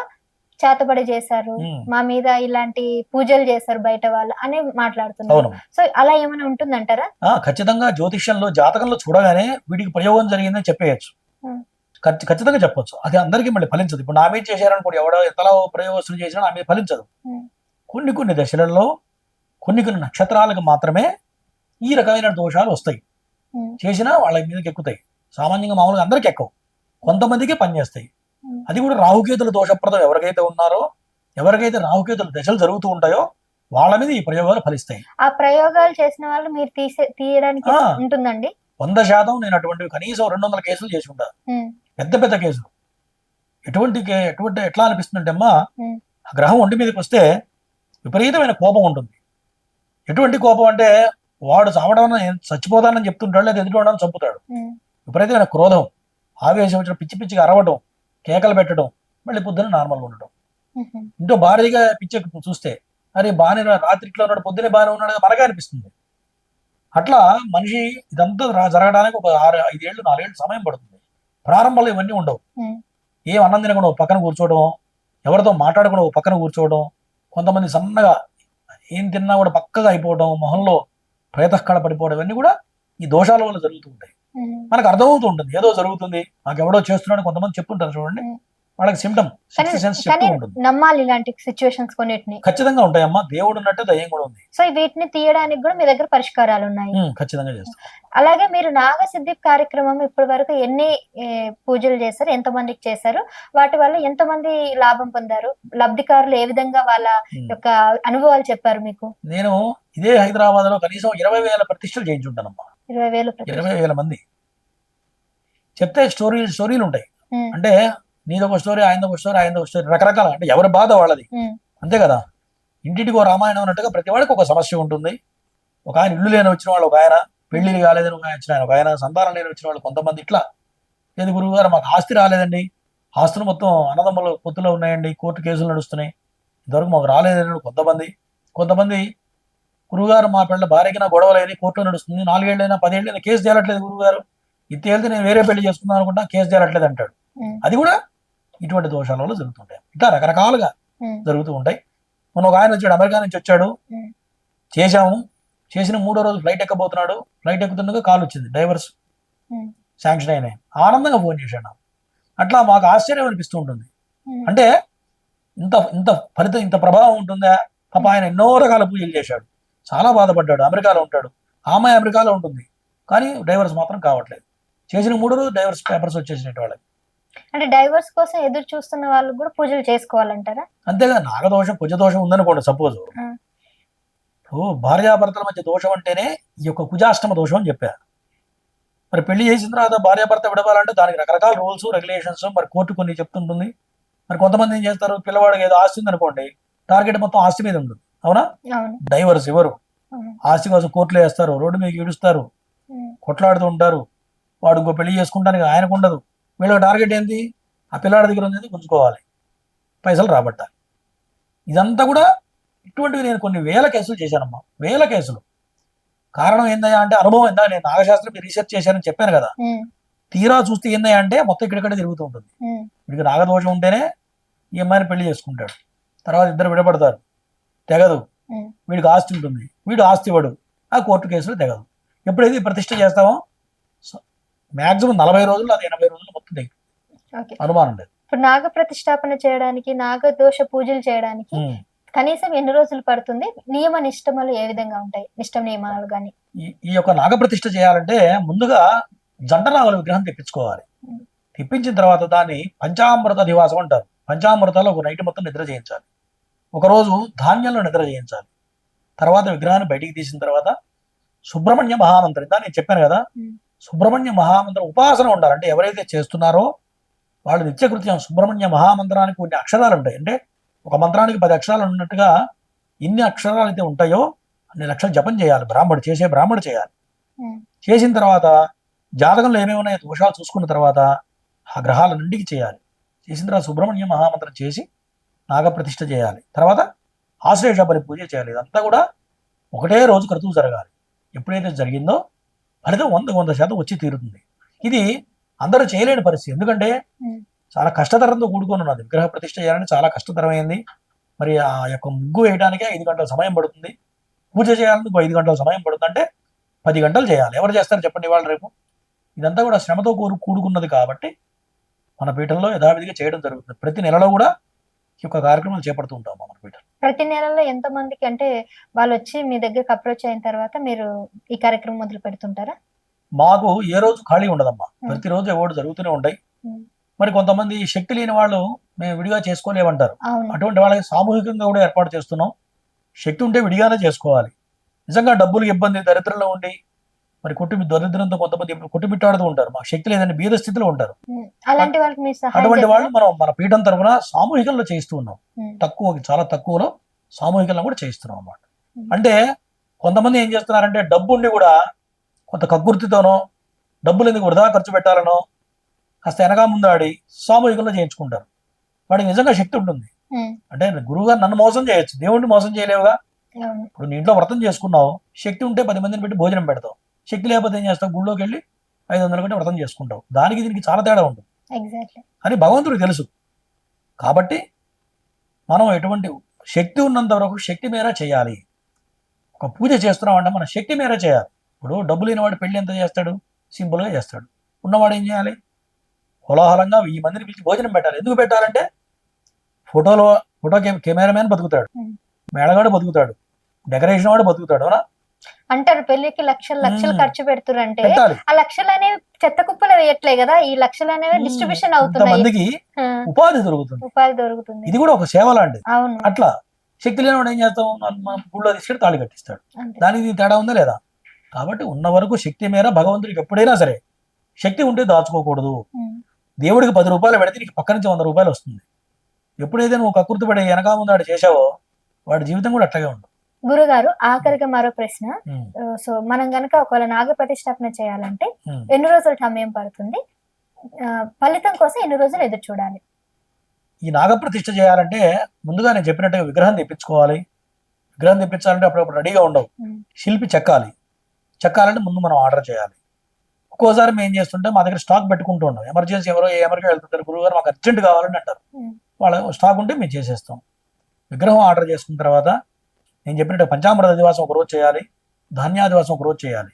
S1: చేతబడి చేశారు, మా మీద ఇలాంటి పూజలు చేశారు బయట వాళ్ళు అని మాట్లాడుతున్నారు.
S2: అవును,
S1: సో అలా ఏమైనా ఉంటుందంటారా?
S2: ఖచ్చితంగా జ్యోతిష్యంలో జాతకంలో చూడగానే వీటికి ప్రయోగం జరిగిందని చెప్పేయచ్చు, ఖచ్చితంగా చెప్పొచ్చు. అది అందరికీ మళ్ళీ ఫలించదు. ఇప్పుడు నా మీద చేశారనుకోండి, ఎవడో ఎంతలా ప్రయోగస్తులు చేసినా నా మీద ఫలించదు. కొన్ని దశలలో కొన్ని నక్షత్రాలకు మాత్రమే ఈ రకమైన దోషాలు వస్తాయి, చేసినా వాళ్ళ మీదకి ఎక్కుతాయి. సామాన్యంగా మామూలుగా అందరికి ఎక్కువ, కొంతమందికి పనిచేస్తాయి. అది కూడా రాహుకేతుల దోషప్రదం ఎవరికైతే ఉన్నారో, ఎవరికైతే రాహుకేతుల దశలు జరుగుతూ ఉంటాయో వాళ్ళ మీద ఈ ప్రయోగాలు ఫలిస్తాయి.
S1: ఆ ప్రయోగాలు చేసిన వాళ్ళు మీరు తీయడానికి ఉంటుందండి?
S2: 100% నేను అటువంటివి కనీసం 200 కేసులు చేసి ఉంటాను, పెద్ద పెద్ద కేసులు. ఎట్లా అనిపిస్తుందంటే అమ్మా, ఆ గ్రహం ఒంటి మీదకి వస్తే విపరీతమైన కోపం ఉంటుంది. ఎటువంటి కోపం అంటే, వాడు చావడం చచ్చిపోతానని చెప్తుంటాడు, లేదా ఎదుటి చంపుతాడు. విపరీతమైన క్రోధం, ఆవేశం వచ్చిన పిచ్చి పిచ్చిగా అరవటం, కేకలు పెట్టడం, మళ్ళీ పొద్దున్న నార్మల్గా ఉండటం. ఇంట్లో భారీగా పిచ్చి చూస్తే, అరే బాగానే రాత్రి ఇట్లా ఉన్నాడు, పొద్దునే బాగానే ఉన్నాడు మనకే అనిపిస్తుంది. అట్లా మనిషి ఇదంతా జరగడానికి ఒక 5 ఏళ్ళు 4 ఏళ్ళు సమయం పడుతుంది. ప్రారంభంలో ఇవన్నీ ఉండవు. ఏం అన్నం తినకుండా పక్కన కూర్చోవడం, ఎవరితో మాట్లాడకుండా పక్కన కూర్చోవడం, కొంతమంది సన్నగా ఏం తిన్నా కూడా పక్కగా అయిపోవడం, మొహంలో ప్రేతకళ పడిపోవడం, ఇవన్నీ కూడా ఈ దోషాల వల్ల జరుగుతూ ఉంటాయి. మనకు అర్థమవుతూ ఉంటుంది ఏదో జరుగుతుంది, నాకు ఎవడో చేస్తున్నాడు కొంతమంది చెప్తుంటారు చూడండి, వాళ్ళకి సిమ్టమ్ చెప్తూ ఉంటుంది.
S1: నమ్మాలి ఇలాంటి సిచ్యువేషన్స్ కొన్నిటిని.
S2: ఖచ్చితంగా ఉంటాయమ్మా, దేవుడు ఉన్నట్టు దయ్యం కూడా ఉంది.
S1: సో వీటిని తీయడానికి కూడా మీ దగ్గర పరిష్కారాలు ఉన్నాయి?
S2: ఖచ్చితంగా చేస్తాం.
S1: అలాగే మీరు నాగసిద్ధి కార్యక్రమం ఇప్పటి వరకు ఎన్ని పూజలు చేశారు, ఎంతమందికి చేశారు, వాటి వల్ల ఎంతమంది లాభం పొందారు, లబ్ధికారులు ఏ విధంగా వాళ్ళ యొక్క అనుభవాలు చెప్పారు మీకు?
S2: నేను ఇదే హైదరాబాద్ లో కనీసం 20,000 ప్రతిష్టలు చేయించుంటానమ్మా. 20,000 మంది చెప్తే స్టోరీలు ఉంటాయి. అంటే నీదొక స్టోరీ, ఆయనదొక స్టోరీ, ఆయనదొక స్టోరీ, రకరకాల, అంటే ఎవరి బాధ వాళ్ళది, అంతే కదా. ఇంటింటికి ఒక రామాయణం అన్నట్టుగా ప్రతి వాడికి ఒక సమస్య ఉంటుంది. ఒక ఆయన ఇల్లు లేని వచ్చిన వాళ్ళు, ఒక ఆయన పెళ్లిళ్ళు కాలేదని ఒక ఆయన సంతానం లేని వచ్చిన వాళ్ళు కొంతమంది. ఇట్లా లేదు గురువు గారు మాకు ఆస్తి రాలేదండి, ఆస్తులు మొత్తం అన్నదమ్ముల పొత్తులో ఉన్నాయండి, కోర్టు కేసులు నడుస్తున్నాయి, ఇంతవరకు మాకు రాలేదని కొంతమంది గురువుగారు మా పిల్లల భార్యకి నా గొడవలేని కోర్టులో నడుస్తుంది, 4 ఏళ్ళైనా 10 ఏళ్ళైనా కేసు తేలట్లేదు గురువుగారు, ఇది తేలితే నేను వేరే పెళ్లి చేసుకుందాం అనుకుంటా, కేసు తేలట్లేదు అంటాడు. అది కూడా ఇటువంటి దోషాల వల్ల జరుగుతుంటాయి. ఇట్లా రకరకాలుగా జరుగుతూ ఉంటాయి. మొన్న ఒక ఆయన వచ్చాడు, అమెరికా నుంచి వచ్చాడు, చేశాము, చేసిన 3వ రోజు ఫ్లైట్ ఎక్కబోతున్నాడు, ఫ్లైట్ ఎక్కుతుండగా కాల్ వచ్చింది, డైవర్స్ శాంక్షన్ అయినాయి, ఆనందంగా ఫోన్ చేశాడు. అట్లా మాకు ఆశ్చర్యం అనిపిస్తూ ఉంటుంది. అంటే ఇంత ఫలితం, ఇంత ప్రభావం ఉంటుందా? పాప ఆయన ఎన్నో రకాల పూజలు చేశాడు, చాలా బాధపడ్డాడు, అమెరికాలో ఉంటాడు, ఆమె అమెరికాలో ఉంటుంది, కానీ డైవర్స్ మాత్రం కావట్లేదు. చేసిన 3 రోజు డైవర్స్ పేపర్స్ వచ్చేసినట్టు వాళ్ళకి.
S1: అంటే డైవర్స్ కోసం ఎదురు చూస్తున్న వాళ్ళు కూడా పూజలు చేసుకోవాలంటారా?
S2: అంతేగా, నాగదోషం కుజదోషం ఉందనుకోండి సపోజ్, భార్యాభర్తల మధ్య దోషం అంటేనే ఈ యొక్క కుజాష్టమ దోషం అని చెప్పారు. మరి పెళ్లి చేసిన తర్వాత భార్యాభర్త విడవాలంటే దానికి రకరకాల రూల్స్ రెగ్యులేషన్స్, మరి కోర్టు కొన్ని చెప్తుంటుంది. మరి కొంతమంది ఏం చేస్తారు, పిల్లవాడికి ఏదో ఆస్తి ఉందనుకోండి, టార్గెట్ మొత్తం ఆస్తి మీద ఉంటుంది, అవునా, డైవర్స్ ఇవ్వరు, ఆస్తి కోసం కోర్టులో వేస్తారు, రోడ్డు మీద ఈడుస్తారు, కొట్లాడుతూ ఉంటారు, వాడు ఇంకో పెళ్లి చేసుకుంటానికి ఆయనకు ఉండదు, వీళ్ళ టార్గెట్ ఏంటి, ఆ పిల్లాడి దగ్గర ఉంది గుంజుకోవాలి, పైసలు రాబట్టాలి. ఇదంతా కూడా ఇటువంటివి నేను కొన్ని వేల కేసులు చేశానమ్మా, వేల కేసులు. కారణం ఏందయ్యా అంటే అనుభవం. ఏందా, నేను నాగశాస్త్రం రీసెర్చ్ చేశానని చెప్పాను కదా, తీరా చూస్తే ఏందయ్యా అంటే మొత్తం ఇక్కడిక్కడ తిరుగుతూ ఉంటుంది. వీడికి నాగదోషం ఉంటేనే ఈ అమ్మాయిని పెళ్లి చేసుకుంటాడు, తర్వాత ఇద్దరు విడపడతారు, తెగదు,
S1: ఉమ్.
S2: వీడికి ఆస్తి ఉంటుంది, వీడు ఆస్తి ఇవ్వడు, ఆ కోర్టు కేసులో తెగదు. ఎప్పుడైతే ఈ ప్రతిష్ఠ చేస్తామో మాక్సిమం 40 రోజులు, అది 80 రోజులు మొత్తం తెగి
S1: ఓకే.
S2: అనుమానం లేదు.
S1: ఇప్పుడు నాగ ప్రతిష్టాపన చేయడానికి, నాగదోష పూజలు చేయడానికి కనీసం ఎన్ని రోజులు పడుతుంది? నియమ నిష్టములు ఏ విధంగా ఉంటాయి? నిష్ట నియమాలు గాని.
S2: ఈ యొక్క నాగప్రతిష్ఠ చేయాలంటే ముందుగా జంటనాగుల విగ్రహం తెప్పించుకోవాలి. తెప్పించిన తర్వాత దాన్ని పంచామృత దివాసం అంటారు. పంచామృతాలు ఒక నైట్ మొత్తం నిద్ర చేయించాలి. ఒకరోజు ధాన్యంలో నిద్ర చేయించాలి. తర్వాత విగ్రహాన్ని బయటికి తీసిన తర్వాత సుబ్రహ్మణ్య మహామంత్రం, దాన్ని నేను చెప్పాను కదా, సుబ్రహ్మణ్య మహామంత్రం ఉపాసన ఉండాలి. అంటే ఎవరైతే చేస్తున్నారో వాళ్ళు నిత్యకృత్యం సుబ్రహ్మణ్య మహామంత్రానికి కొన్ని అక్షరాలు ఉంటాయి. అంటే ఒక మంత్రానికి 10 అక్షరాలు ఉన్నట్టుగా ఇన్ని అక్షరాలు అయితే ఉంటాయో అన్ని లక్షలు జపం చేయాలి. బ్రాహ్మడు చేయాలి. చేసిన తర్వాత జాతకంలో ఏమేమి ఉన్నాయో దోషాలు చూసుకున్న తర్వాత ఆ గ్రహాలన్నింటికి చేయాలి. చేసిన తర్వాత సుబ్రహ్మణ్య మహామంత్రం చేసి నాగప్రతిష్ఠ చేయాలి. తర్వాత ఆశ్లేష బలి పూజ చేయాలి. ఇదంతా కూడా ఒకటే రోజు క్రతువు జరగాలి. ఎప్పుడైతే జరిగిందో ఫలితం 100% వచ్చి తీరుతుంది. ఇది అందరూ చేయలేని పరిస్థితి. ఎందుకంటే చాలా కష్టతరంతో కూడుకొని ఉన్నది. విగ్రహ ప్రతిష్ఠ చేయాలని చాలా కష్టతరమైంది. మరి ఆ యొక్క ముగ్గు వేయడానికే 5 గంటల సమయం పడుతుంది. పూజ చేయాలని 5 గంటల సమయం పడుతుంది. అంటే 10 గంటలు చేయాలి. ఎవరు చేస్తారు చెప్పండి ఇవాళ రేపు? ఇదంతా కూడా శ్రమతో కూడుకున్నది కాబట్టి మన పీఠంలో యథావిధిగా చేయడం జరుగుతుంది. ప్రతి నెలలో కూడా ఈ యొక్క కార్యక్రమాలు చేపడుతూ ఉంటాం మన పీఠం.
S1: ప్రతి నెలలో ఎంత మందికి, అంటే వాళ్ళు వచ్చి మీ దగ్గరకు అప్రోచ్ అయిన తర్వాత మీరు ఈ కార్యక్రమం మొదలు పెడుతుంటారా?
S2: మాకు ఏ రోజు ఖాళీ ఉండదమ్మా. ప్రతిరోజు ఎవరు జరుగుతూనే ఉంటాయి. మరి కొంతమంది శక్తి లేని వాళ్ళు మేము విడిగా చేసుకోలేమంటారు. అటువంటి వాళ్ళకి సామూహికంగా కూడా ఏర్పాటు చేస్తున్నాం. శక్తి ఉంటే విడిగానే చేసుకోవాలి. నిజంగా డబ్బులు ఇబ్బంది, దరిద్రంలో ఉండి మరి దరిద్రంతో కొంతమంది కొట్టుమిట్టాడుతూ ఉంటారు. మాకు శక్తి లేదని బీద స్థితిలో ఉంటారు. అటువంటి వాళ్ళు మనం మన పీఠం తరఫున సామూహికంలో చేయిస్తూ ఉన్నాం. చాలా తక్కువలో సామూహికంలో కూడా చేయిస్తున్నాం అన్నమాట. అంటే కొంతమంది ఏం చేస్తున్నారంటే డబ్బు ఉండి కూడా కొంత కక్కుర్తితోనో, డబ్బులు ఎందుకు వృధా ఖర్చు పెట్టాలనో కాస్త వెనక ముందాడి సామూహికంలో చేయించుకుంటారు. వాడికి నిజంగా శక్తి ఉంటుంది. అంటే గురువు గారు నన్ను మోసం చేయొచ్చు, దేవుడిని మోసం చేయలేవుగా. ఇప్పుడు నీ ఇంట్లో వ్రతం చేసుకున్నావు, శక్తి ఉంటే 10 మందిని పెట్టి భోజనం పెడతావు. శక్తి లేకపోతే ఏం చేస్తావు? గుళ్ళోకి వెళ్ళి 500 కంటే వ్రతం చేసుకుంటావు. దానికి దీనికి చాలా తేడా ఉంటుంది అని భగవంతుడికి తెలుసు. కాబట్టి మనం ఎటువంటి శక్తి ఉన్నంత వరకు శక్తి మేర చేయాలి. ఒక పూజ చేస్తున్నాం అంటే మన శక్తి మేర చేయాలి. ఇప్పుడు డబ్బు లేనివాడు పెళ్లి ఎంత చేస్తాడు? సింపుల్గా చేస్తాడు. ఉన్నవాడు ఏం చేయాలి? కోలాహలంగా 1000 మందిని పిలిచి భోజనం పెట్టాలి. ఎందుకు పెట్టాలంటే ఫోటో కెమెరామెన్ బతుకుతాడు, మేళగాడు బతుకుతాడు, డెకరేషన్ వాడు బతుకుతాడు. అవునా
S1: అంటారు. పెళ్లికి లక్షలు ఖర్చు పెడుతురంటే ఆ లక్షలు అనేవి చెత్త కుప్పలు వేయట్లే కదా, ఈ లక్షలు అనేవి డిస్ట్రిబ్యూషన్ అవుతున్నాయి,
S2: మందికి ఉపాధి దొరుకుతుంది. ఇది కూడా ఒక సేవ లాంటిది. అట్లా శక్తి లేనివాడు ఏం చేస్తాం? మనం గుళ్ళో తీసుకెళ్ళి తాళి కట్టిస్తాడు. దానికి తేడా ఉందా లేదా? కాబట్టి ఉన్న వరకు శక్తి మేర భగవంతుడికి ఎప్పుడైనా సరే శక్తి ఉంటే దాచుకోకూడదు. దేవుడికి 10 రూపాయలు పెడితే నీకు పక్క నుంచి 100 రూపాయలు వస్తుంది. ఎప్పుడైతే నువ్వు కక్కుర్తి పడే వెనక ముందాడు చేసావో వాడి జీవితం కూడా అట్లాగే ఉంటుంది.
S1: గురుగారు, ఆఖరిగా మరో ప్రశ్న. సో మనం గనక ఒకవేళ నాగ ప్రతిష్టాపన చేయాలంటే ఎన్ని రోజుల సమయం పడుతుంది? ఫలితం కోసం ఎన్ని రోజులు ఎదురు చూడాలి?
S2: ఈ నాగ ప్రతిష్ఠ చేయాలంటే ముందుగా నేను చెప్పినట్టుగా విగ్రహం తెప్పించుకోవాలి. విగ్రహం తెప్పించాలంటే అప్పుడప్పుడు రెడీగా ఉండవు. శిల్పి చెక్కాలంటే ముందు మనం ఆర్డర్ చేయాలి. ఒక్కోసారి మేము ఏం చేస్తుంటే మా దగ్గర స్టాక్ పెట్టుకుంటూ ఉన్నాం. ఎమర్జెన్సీ ఎవరో అమెరికా వెళ్తుంటారు, గురువుగారు మాకు అర్జెంట్ కావాలని అంటారు. వాళ్ళ స్టాక్ ఉంటే మేము చేసేస్తాం. విగ్రహం ఆర్డర్ చేసుకున్న తర్వాత నేను చెప్పినట్టు పంచామృత దివాసం ఒక రోజు చేయాలి, ధాన్యాదివాసం ఒక రోజు చేయాలి.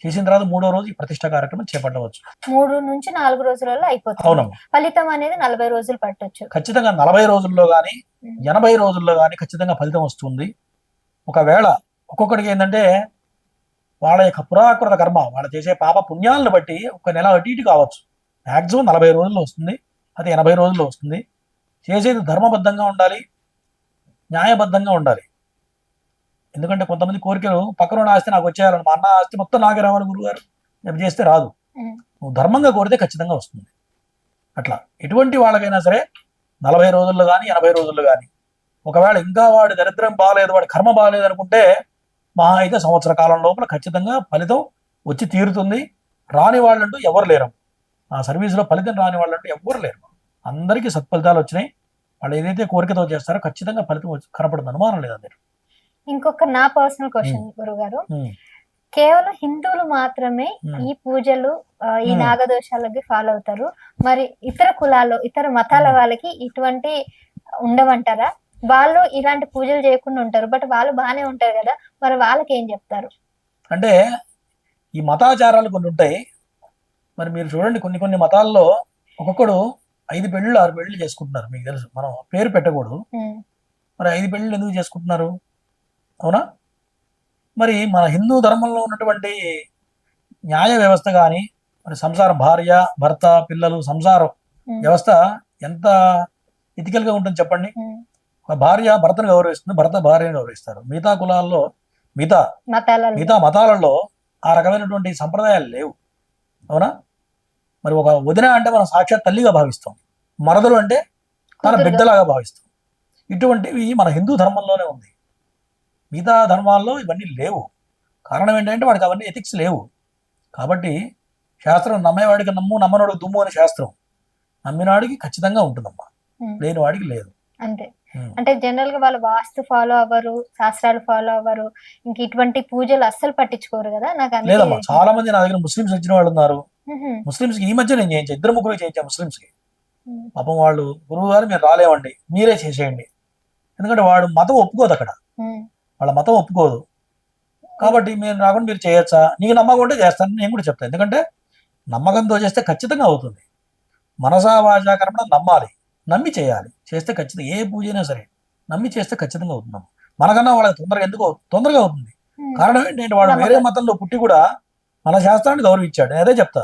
S2: చేసిన తర్వాత 3వ రోజు ఈ ప్రతిష్ఠ కార్యక్రమం చేపట్టవచ్చు.
S1: 3 నుంచి 4 రోజులలో అయిపోతుంది.
S2: అవునమ్మా.
S1: ఫలితం అనేది 40 రోజులు పట్టొచ్చు.
S2: ఖచ్చితంగా 40 రోజుల్లో కానీ 80 రోజుల్లో కానీ ఖచ్చితంగా ఫలితం వస్తుంది. ఒకవేళ ఒక్కొక్కడికి ఏంటంటే వాళ్ళ యొక్క పురాకృత కర్మ, వాళ్ళు చేసే పాప పుణ్యాలను బట్టి ఒక నెల అటు ఇటు కావచ్చు. మ్యాక్సిమం 40 రోజుల్లో వస్తుంది, అది 80 రోజుల్లో వస్తుంది. చేసేది ధర్మబద్ధంగా ఉండాలి, న్యాయబద్ధంగా ఉండాలి. ఎందుకంటే కొంతమంది కోరికలు పక్కన ఆస్తి నాకు వచ్చేయాలని, మా అన్న ఆస్తి మొత్తం నాకే రావాలి గురుగారు నేను చేస్తే రాదు. నువ్వు ధర్మంగా కోరితే ఖచ్చితంగా వస్తుంది. అట్లా ఎటువంటి వాళ్ళకైనా సరే 40 రోజుల్లో కానీ 80 రోజుల్లో కానీ, ఒకవేళ ఇంకా వాడి దరిద్రం బాగాలేదు, వాడి కర్మ బాగాలేదు అనుకుంటే మహా అయితే సంవత్సర కాలం లోపల ఖచ్చితంగా ఫలితం వచ్చి తీరుతుంది. రాని వాళ్ళంటూ ఎవరు లేరు. ఆ సర్వీస్లో ఫలితం రాని వాళ్ళంటూ ఎవరు లేరు. అందరికీ సత్ఫలితాలు వచ్చినాయి. వాళ్ళు ఏదైతే కోరికతో చేస్తారో ఖచ్చితంగా ఫలితం కనపడుతుంది, అనుమానం లేదు. అందరు
S1: ఇంకొక నా పర్సనల్ క్వశ్చన్ గురుగారు, కేవలం హిందువులు మాత్రమే ఈ పూజలు ఈ నాగదోషాలకి ఫాలో అవుతారు, మరి ఇతర కులాల్లో ఇతర మతాల వాళ్ళకి ఇటువంటి ఉండవంటారా? వాళ్ళు ఇలాంటి పూజలు చేయకుండా ఉంటారు, బట్ వాళ్ళు బాగానే ఉంటారు కదా, మరి వాళ్ళకి ఏం చెప్తారు?
S2: అంటే ఈ మతాచారాలు కొన్ని ఉంటాయి. మరి మీరు చూడండి, కొన్ని కొన్ని మతాల్లో ఒక్కొక్కడు 5 పెళ్ళిళ్ళు 6 పెళ్ళిళ్ళు చేసుకుంటున్నారు. మీకు తెలుసు, మనం పేరు పెట్టకూడదు.
S1: ఉమ్,
S2: మరి 5 పెళ్ళిళ్ళు ఎందుకు చేసుకుంటున్నారు? అవునా? మరి మన హిందూ ధర్మంలో ఉన్నటువంటి న్యాయ వ్యవస్థ కానీ, మరి సంసారం, భార్య భర్త పిల్లలు, సంసారం
S1: ఉమ్,
S2: వ్యవస్థ ఎంత ethical గా ఉంటుంది చెప్పండి.
S1: ఉమ్.
S2: ఒక భార్య భర్తను గౌరవిస్తుంది, భర్త భార్యను గౌరవిస్తారు. మిగతా కులాల్లో, మిగతా
S1: మతాలలో
S2: మిగతా మతాలలో ఆ రకమైనటువంటి సంప్రదాయాలు లేవు. అవునా? మరి ఒక వదిన అంటే మనం సాక్షాత్ తల్లిగా భావిస్తాం, మరదలు అంటే తన
S1: కూతురుగా.
S2: బిడ్డలాగా భావిస్తాం. ఇటువంటివి మన హిందూ ధర్మంలోనే ఉంది. మిగతా ధర్మాల్లో ఇవన్నీ లేవు. కారణం ఏంటంటే వాడికి అవన్నీ ఎథిక్స్ లేవు. కాబట్టి శాస్త్రం నమ్మేవాడికి నమ్ము, నమ్మనోడికి దుమ్ము అని శాస్త్రం. నమ్మినాడికి ఖచ్చితంగా ఉంటుందమ్మా,
S1: ఉమ్,
S2: లేని వాడికి లేదు.
S1: అంతే.
S2: ఉమ్.
S1: అంటే జనరల్ గా వాళ్ళు వాస్తు ఫాలో అవ్వరు, శాస్త్రాలు ఫాలో అవ్వరు, ఇంక ఇటువంటి పూజలు అస్సలు పట్టించుకోరు కదా, నాకు అందుకే.
S2: లేదమ్మా, చాలా మంది నా దగ్గర ముస్లిమ్స్ వచ్చిన వాళ్ళు ఉన్నారు.
S1: ఉహుం,
S2: ముస్లిమ్స్ కి ఈ మధ్య నేను చేయించాను, 2 ముగ్గురు చేయించాను ముస్లిమ్స్ కి.
S1: ఉమ్,
S2: పాపం వాళ్ళు, గురువు గారు మీరు రాలేవండి, మీరే చేసేయండి. ఎందుకంటే వాడు మతం ఒప్పుకోదు అక్కడ,
S1: ఉమ్,
S2: వాళ్ళ మతం ఒప్పుకోదు. కాబట్టి మీరు రాకుండా మీరు చేయొచ్చా, నీకు నమ్మకం ఉంటే చేస్తాను నేను కూడా చెప్తాను. ఎందుకంటే నమ్మకంతో చేస్తే ఖచ్చితంగా అవుతుంది. మనసా వాచా కర్మణ నమ్మాలి, నమ్మి చేయాలి. చేస్తే ఖచ్చితంగా ఏ పూజ అయినా సరే నమ్మి చేస్తే ఖచ్చితంగా అవుతుందమ్మా. మనకన్నా వాళ్ళకి తొందరగా అవుతుంది.
S1: ఉమ్.
S2: కారణం ఏంటంటే వాడు వేరే మతంలో పుట్టి కూడా మన శాస్త్రాన్ని గౌరవించాడు. నేను అదే చెప్తా,